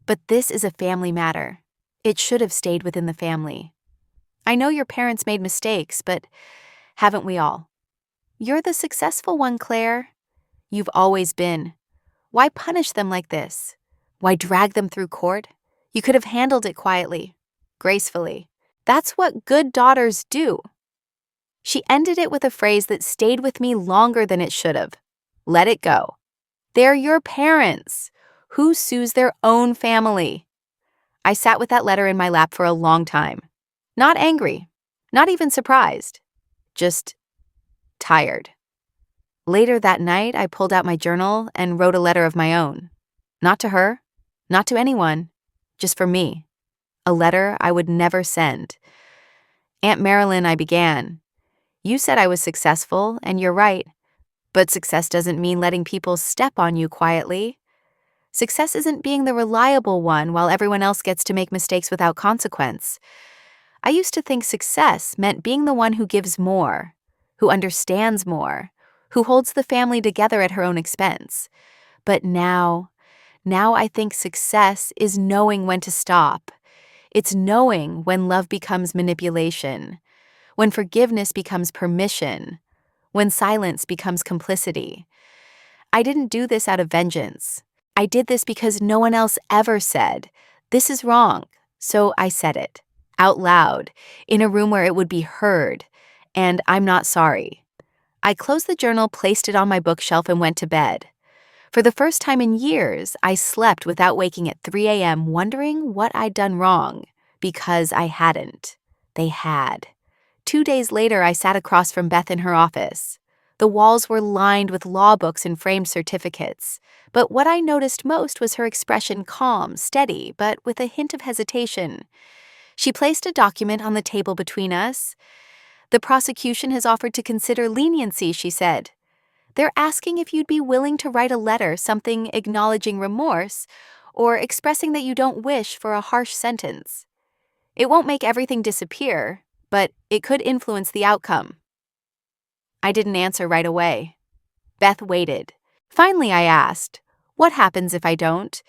[SPEAKER 1] but this is a family matter. It should have stayed within the family. I know your parents made mistakes, but haven't we all? You're the successful one, Claire. You've always been. Why punish them like this? Why drag them through court? You could have handled it quietly, gracefully. That's what good daughters do. She ended it with a phrase that stayed with me longer than it should have. Let it go. They're your parents. Who sues their own family? I sat with that letter in my lap for a long time. Not angry, not even surprised, just tired. Later that night, I pulled out my journal and wrote a letter of my own. Not to her, not to anyone, just for me. A letter I would never send. Aunt Marilyn, I began. You said I was successful, and you're right. But success doesn't mean letting people step on you quietly. Success isn't being the reliable one while everyone else gets to make mistakes without consequence. I used to think success meant being the one who gives more, who understands more, who holds the family together at her own expense. But now I think success is knowing when to stop. It's knowing when love becomes manipulation, when forgiveness becomes permission, when silence becomes complicity. I didn't do this out of vengeance. I did this because no one else ever said, "This is wrong." So I said it, out loud, in a room where it would be heard, and I'm not sorry. I closed the journal, placed it on my bookshelf, and went to bed. For the first time in years, I slept without waking at 3 a.m. wondering what I'd done wrong, because I hadn't. They had. 2 days later, I sat across from Beth in her office. The walls were lined with law books and framed certificates, but what I noticed most was her expression, calm, steady, but with a hint of hesitation. She placed a document on the table between us. "The prosecution has offered to consider leniency," she said. "They're asking if you'd be willing to write a letter, something acknowledging remorse, or expressing that you don't wish for a harsh sentence. It won't make everything disappear, but it could influence the outcome." I didn't answer right away. Beth waited. Finally, I asked, "What happens if I don't?"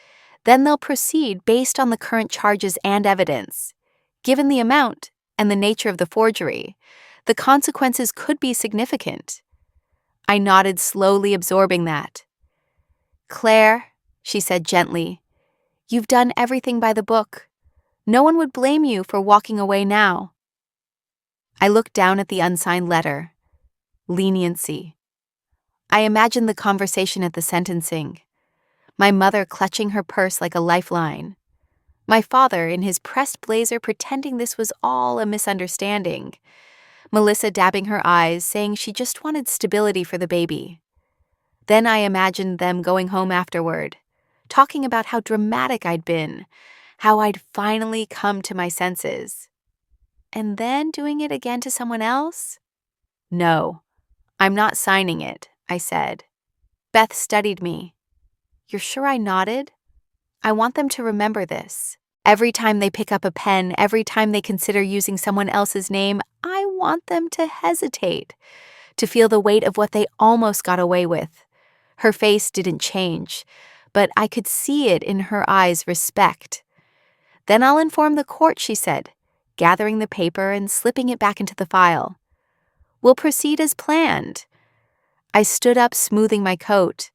[SPEAKER 1] "Then they'll proceed based on the current charges and evidence. Given the amount and the nature of the forgery, the consequences could be significant." I nodded slowly, absorbing that. "Claire," she said gently, "you've done everything by the book. No one would blame you for walking away now." I looked down at the unsigned letter. Leniency. I imagined the conversation at the sentencing. My mother clutching her purse like a lifeline. My father in his pressed blazer pretending this was all a misunderstanding. Melissa dabbing her eyes, saying she just wanted stability for the baby. Then I imagined them going home afterward, talking about how dramatic I'd been, how I'd finally come to my senses. And then doing it again to someone else? "No, I'm not signing it," I said. Beth studied me. "You're sure?" I nodded. "I want them to remember this. Every time they pick up a pen, every time they consider using someone else's name, I want them to hesitate, to feel the weight of what they almost got away with." Her face didn't change, but I could see it in her eyes, respect. "Then I'll inform the court," she said, gathering the paper and slipping it back into the file. "We'll proceed as planned." I stood up, smoothing my coat.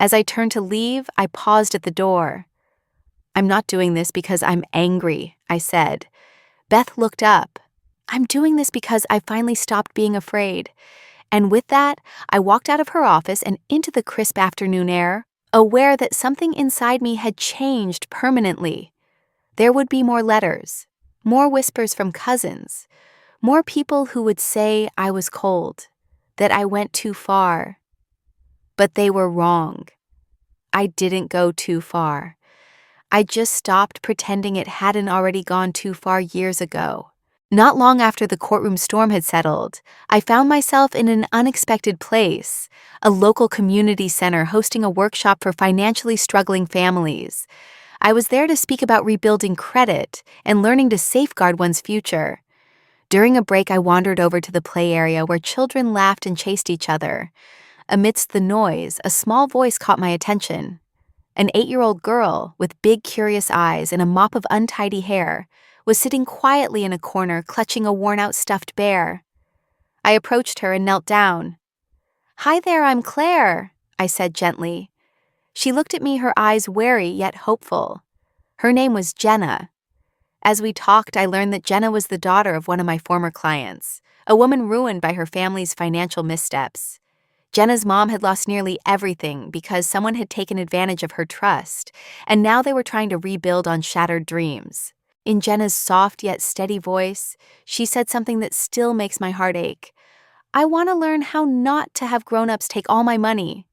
[SPEAKER 1] As I turned to leave, I paused at the door. "I'm not doing this because I'm angry," I said. Beth looked up. "I'm doing this because I finally stopped being afraid." And with that, I walked out of her office and into the crisp afternoon air, aware that something inside me had changed permanently. There would be more letters, more whispers from cousins, more people who would say I was cold, that I went too far. But they were wrong. I didn't go too far. I just stopped pretending it hadn't already gone too far years ago. Not long after the courtroom storm had settled, I found myself in an unexpected place, a local community center hosting a workshop for financially struggling families. I was there to speak about rebuilding credit and learning to safeguard one's future. During a break, I wandered over to the play area where children laughed and chased each other. Amidst the noise, a small voice caught my attention. An 8-year-old girl with big, curious eyes and a mop of untidy hair was sitting quietly in a corner, clutching a worn-out stuffed bear. I approached her and knelt down. "Hi there, I'm Claire," I said gently. She looked at me, her eyes wary yet hopeful. Her name was Jenna. As we talked, I learned that Jenna was the daughter of one of my former clients, a woman ruined by her family's financial missteps. Jenna's mom had lost nearly everything because someone had taken advantage of her trust, and now they were trying to rebuild on shattered dreams. In Jenna's soft yet steady voice, she said something that still makes my heart ache. "I want to learn how not to have grown-ups take all my money."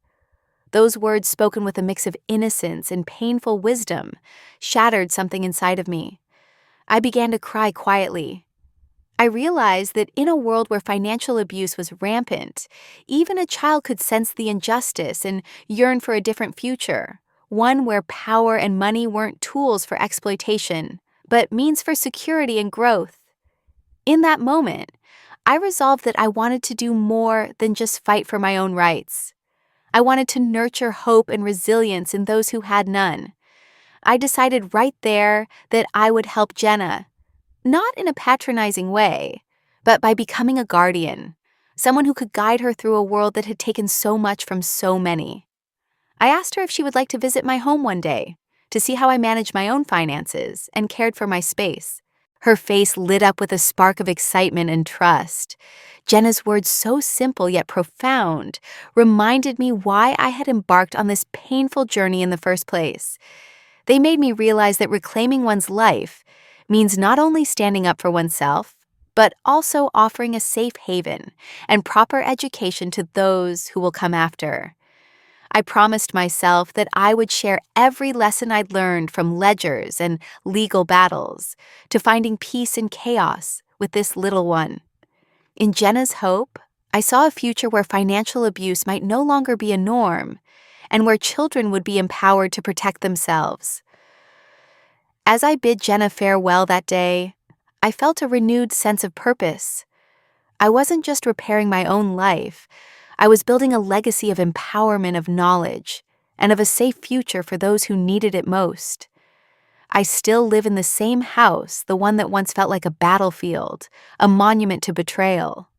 [SPEAKER 1] Those words, spoken with a mix of innocence and painful wisdom, shattered something inside of me. I began to cry quietly. I realized that in a world where financial abuse was rampant, even a child could sense the injustice and yearn for a different future, one where power and money weren't tools for exploitation, but means for security and growth. In that moment, I resolved that I wanted to do more than just fight for my own rights. I wanted to nurture hope and resilience in those who had none. I decided right there that I would help Jenna, not in a patronizing way, but by becoming a guardian, someone who could guide her through a world that had taken so much from so many. I asked her if she would like to visit my home one day, to see how I managed my own finances and cared for my space. Her face lit up with a spark of excitement and trust. Jenna's words, so simple yet profound, reminded me why I had embarked on this painful journey in the first place. They made me realize that reclaiming one's life means not only standing up for oneself, but also offering a safe haven and proper education to those who will come after. I promised myself that I would share every lesson I'd learned from ledgers and legal battles to finding peace in chaos with this little one. In Jenna's hope, I saw a future where financial abuse might no longer be a norm and where children would be empowered to protect themselves. As I bid Jenna farewell that day, I felt a renewed sense of purpose. I wasn't just repairing my own life, I was building a legacy of empowerment, of knowledge, and of a safe future for those who needed it most. I still live in the same house, the one that once felt like a battlefield, a monument to betrayal.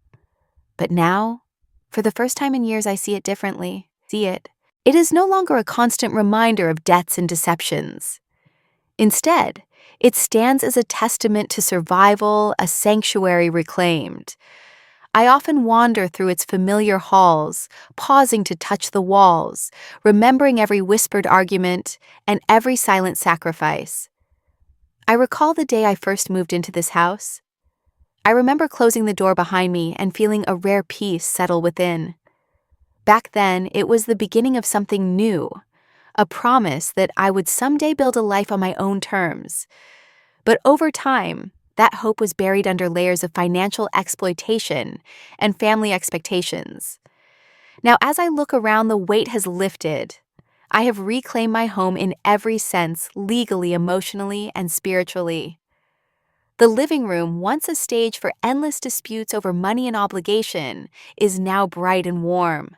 [SPEAKER 1] But now, for the first time in years, I see it differently. It is no longer a constant reminder of debts and deceptions. Instead, it stands as a testament to survival, a sanctuary reclaimed. I often wander through its familiar halls, pausing to touch the walls, remembering every whispered argument and every silent sacrifice. I recall the day I first moved into this house. I remember closing the door behind me and feeling a rare peace settle within. Back then, it was the beginning of something new, a promise that I would someday build a life on my own terms. But over time, that hope was buried under layers of financial exploitation and family expectations. Now, as I look around, the weight has lifted. I have reclaimed my home in every sense, legally, emotionally, and spiritually. The living room, once a stage for endless disputes over money and obligation, is now bright and warm.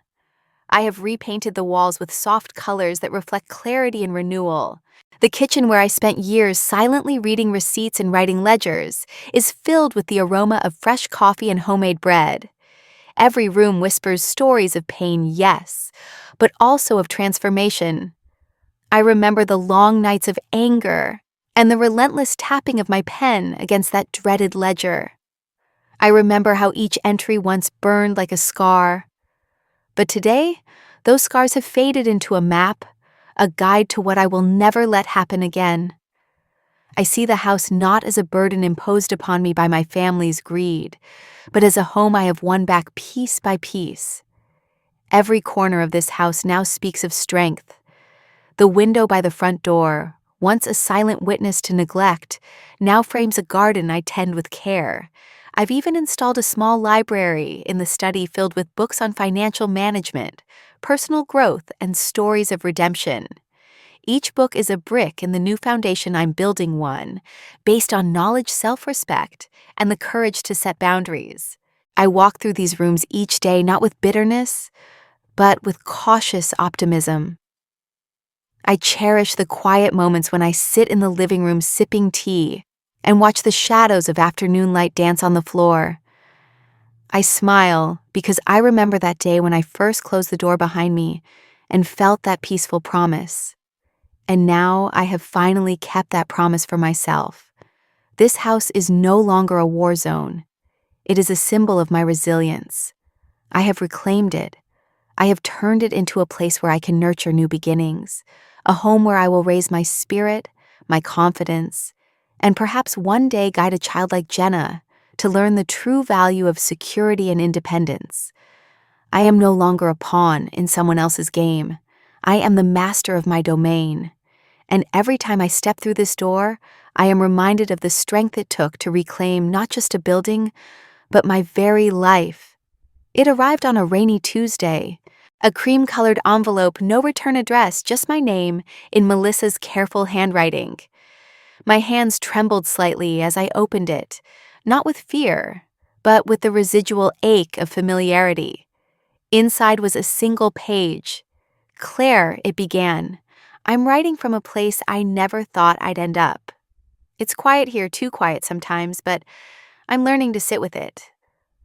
[SPEAKER 1] I have repainted the walls with soft colors that reflect clarity and renewal. The kitchen, where I spent years silently reading receipts and writing ledgers, is filled with the aroma of fresh coffee and homemade bread. Every room whispers stories of pain, yes, but also of transformation. I remember the long nights of anger and the relentless tapping of my pen against that dreaded ledger. I remember how each entry once burned like a scar. But today, those scars have faded into a map, a guide to what I will never let happen again. I see the house not as a burden imposed upon me by my family's greed, but as a home I have won back piece by piece. Every corner of this house now speaks of strength. The window by the front door, once a silent witness to neglect, now frames a garden I tend with care. I've even installed a small library in the study filled with books on financial management, personal growth, and stories of redemption. Each book is a brick in the new foundation I'm building, one based on knowledge, self-respect, and the courage to set boundaries. I walk through these rooms each day not with bitterness, but with cautious optimism. I cherish the quiet moments when I sit in the living room sipping tea and watch the shadows of afternoon light dance on the floor. I smile because I remember that day when I first closed the door behind me and felt that peaceful promise. And now I have finally kept that promise for myself. This house is no longer a war zone. It is a symbol of my resilience. I have reclaimed it. I have turned it into a place where I can nurture new beginnings, a home where I will raise my spirit, my confidence, and perhaps one day guide a child like Jenna to learn the true value of security and independence. I am no longer a pawn in someone else's game. I am the master of my domain. And every time I step through this door, I am reminded of the strength it took to reclaim not just a building, but my very life. It arrived on a rainy Tuesday. A cream-colored envelope, no return address, just my name, in Melissa's careful handwriting. My hands trembled slightly as I opened it, not with fear, but with the residual ache of familiarity. Inside was a single page. "Claire," it began, "I'm writing from a place I never thought I'd end up. It's quiet here, too quiet sometimes, but I'm learning to sit with it.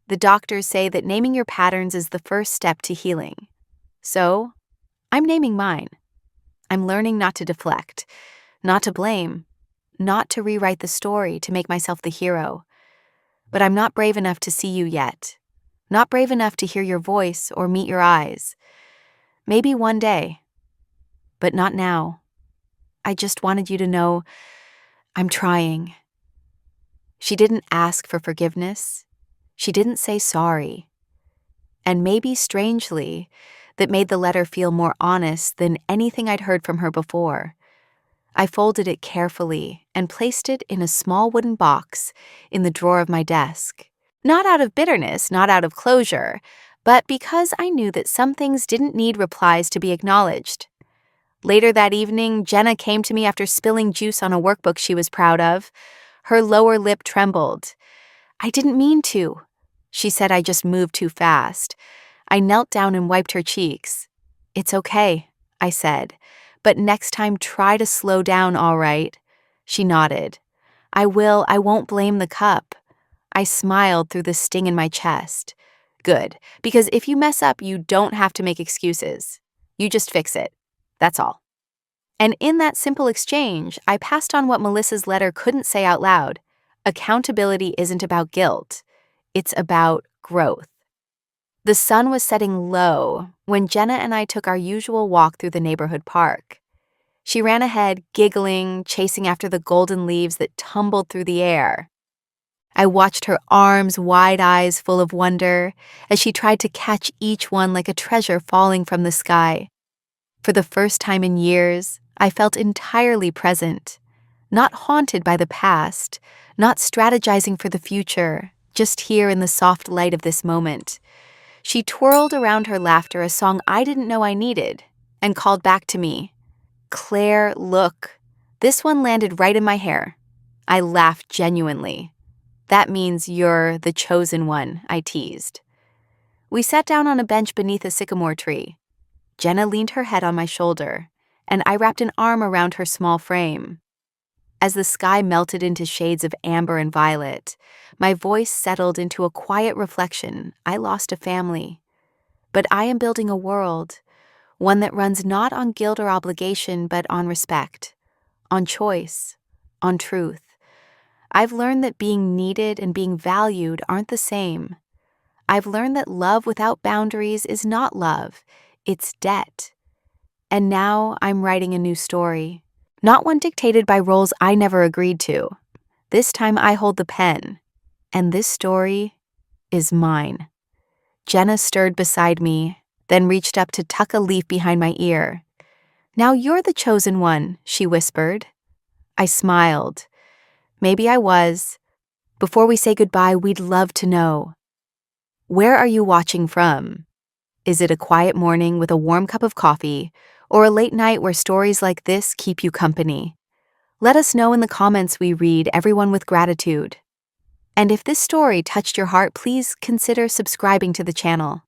[SPEAKER 1] The doctors say that naming your patterns is the first step to healing. So, I'm naming mine. I'm learning not to deflect, not to blame, not to rewrite the story to make myself the hero. But I'm not brave enough to see you yet. Not brave enough to hear your voice or meet your eyes. Maybe one day, but not now. I just wanted you to know I'm trying." She didn't ask for forgiveness. She didn't say sorry. And maybe strangely, that made the letter feel more honest than anything I'd heard from her before. I folded it carefully and placed it in a small wooden box in the drawer of my desk. Not out of bitterness, not out of closure, but because I knew that some things didn't need replies to be acknowledged. Later that evening, Jenna came to me after spilling juice on a workbook she was proud of. Her lower lip trembled. "I didn't mean to," she said. "I just moved too fast." I knelt down and wiped her cheeks. "It's okay," I said, "but next time try to slow down, all right?" She nodded. "I will. I won't blame the cup." I smiled through the sting in my chest. "Good, because if you mess up, you don't have to make excuses. You just fix it. That's all." And in that simple exchange, I passed on what Melissa's letter couldn't say out loud. Accountability isn't about guilt. It's about growth. The sun was setting low when Jenna and I took our usual walk through the neighborhood park. She ran ahead, giggling, chasing after the golden leaves that tumbled through the air. I watched her arms, wide eyes full of wonder, as she tried to catch each one like a treasure falling from the sky. For the first time in years, I felt entirely present, not haunted by the past, not strategizing for the future, just here in the soft light of this moment. She twirled around her laughter a song I didn't know I needed, and called back to me, "Claire, look." This one landed right in my hair. I laughed genuinely. "That means you're the chosen one," I teased. We sat down on a bench beneath a sycamore tree. Jenna leaned her head on my shoulder, and I wrapped an arm around her small frame. As the sky melted into shades of amber and violet, my voice settled into a quiet reflection. I lost a family, but I am building a world, one that runs not on guilt or obligation, but on respect, on choice, on truth. I've learned that being needed and being valued aren't the same. I've learned that love without boundaries is not love, it's debt. And now I'm writing a new story, not one dictated by roles I never agreed to. This time I hold the pen, and this story is mine. Jenna stirred beside me, then reached up to tuck a leaf behind my ear. "Now you're the chosen one," she whispered. I smiled. Maybe I was. Before we say goodbye, we'd love to know. Where are you watching from? Is it a quiet morning with a warm cup of coffee, or a late night where stories like this keep you company? Let us know in the comments. We read everyone with gratitude. And if this story touched your heart, please consider subscribing to the channel.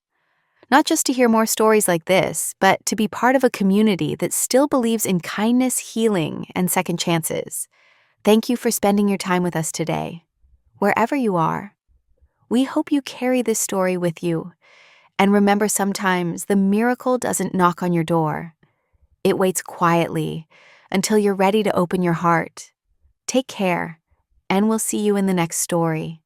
[SPEAKER 1] Not just to hear more stories like this, but to be part of a community that still believes in kindness, healing, and second chances. Thank you for spending your time with us today. Wherever you are, we hope you carry this story with you. And remember, sometimes the miracle doesn't knock on your door. It waits quietly until you're ready to open your heart. Take care, and we'll see you in the next story.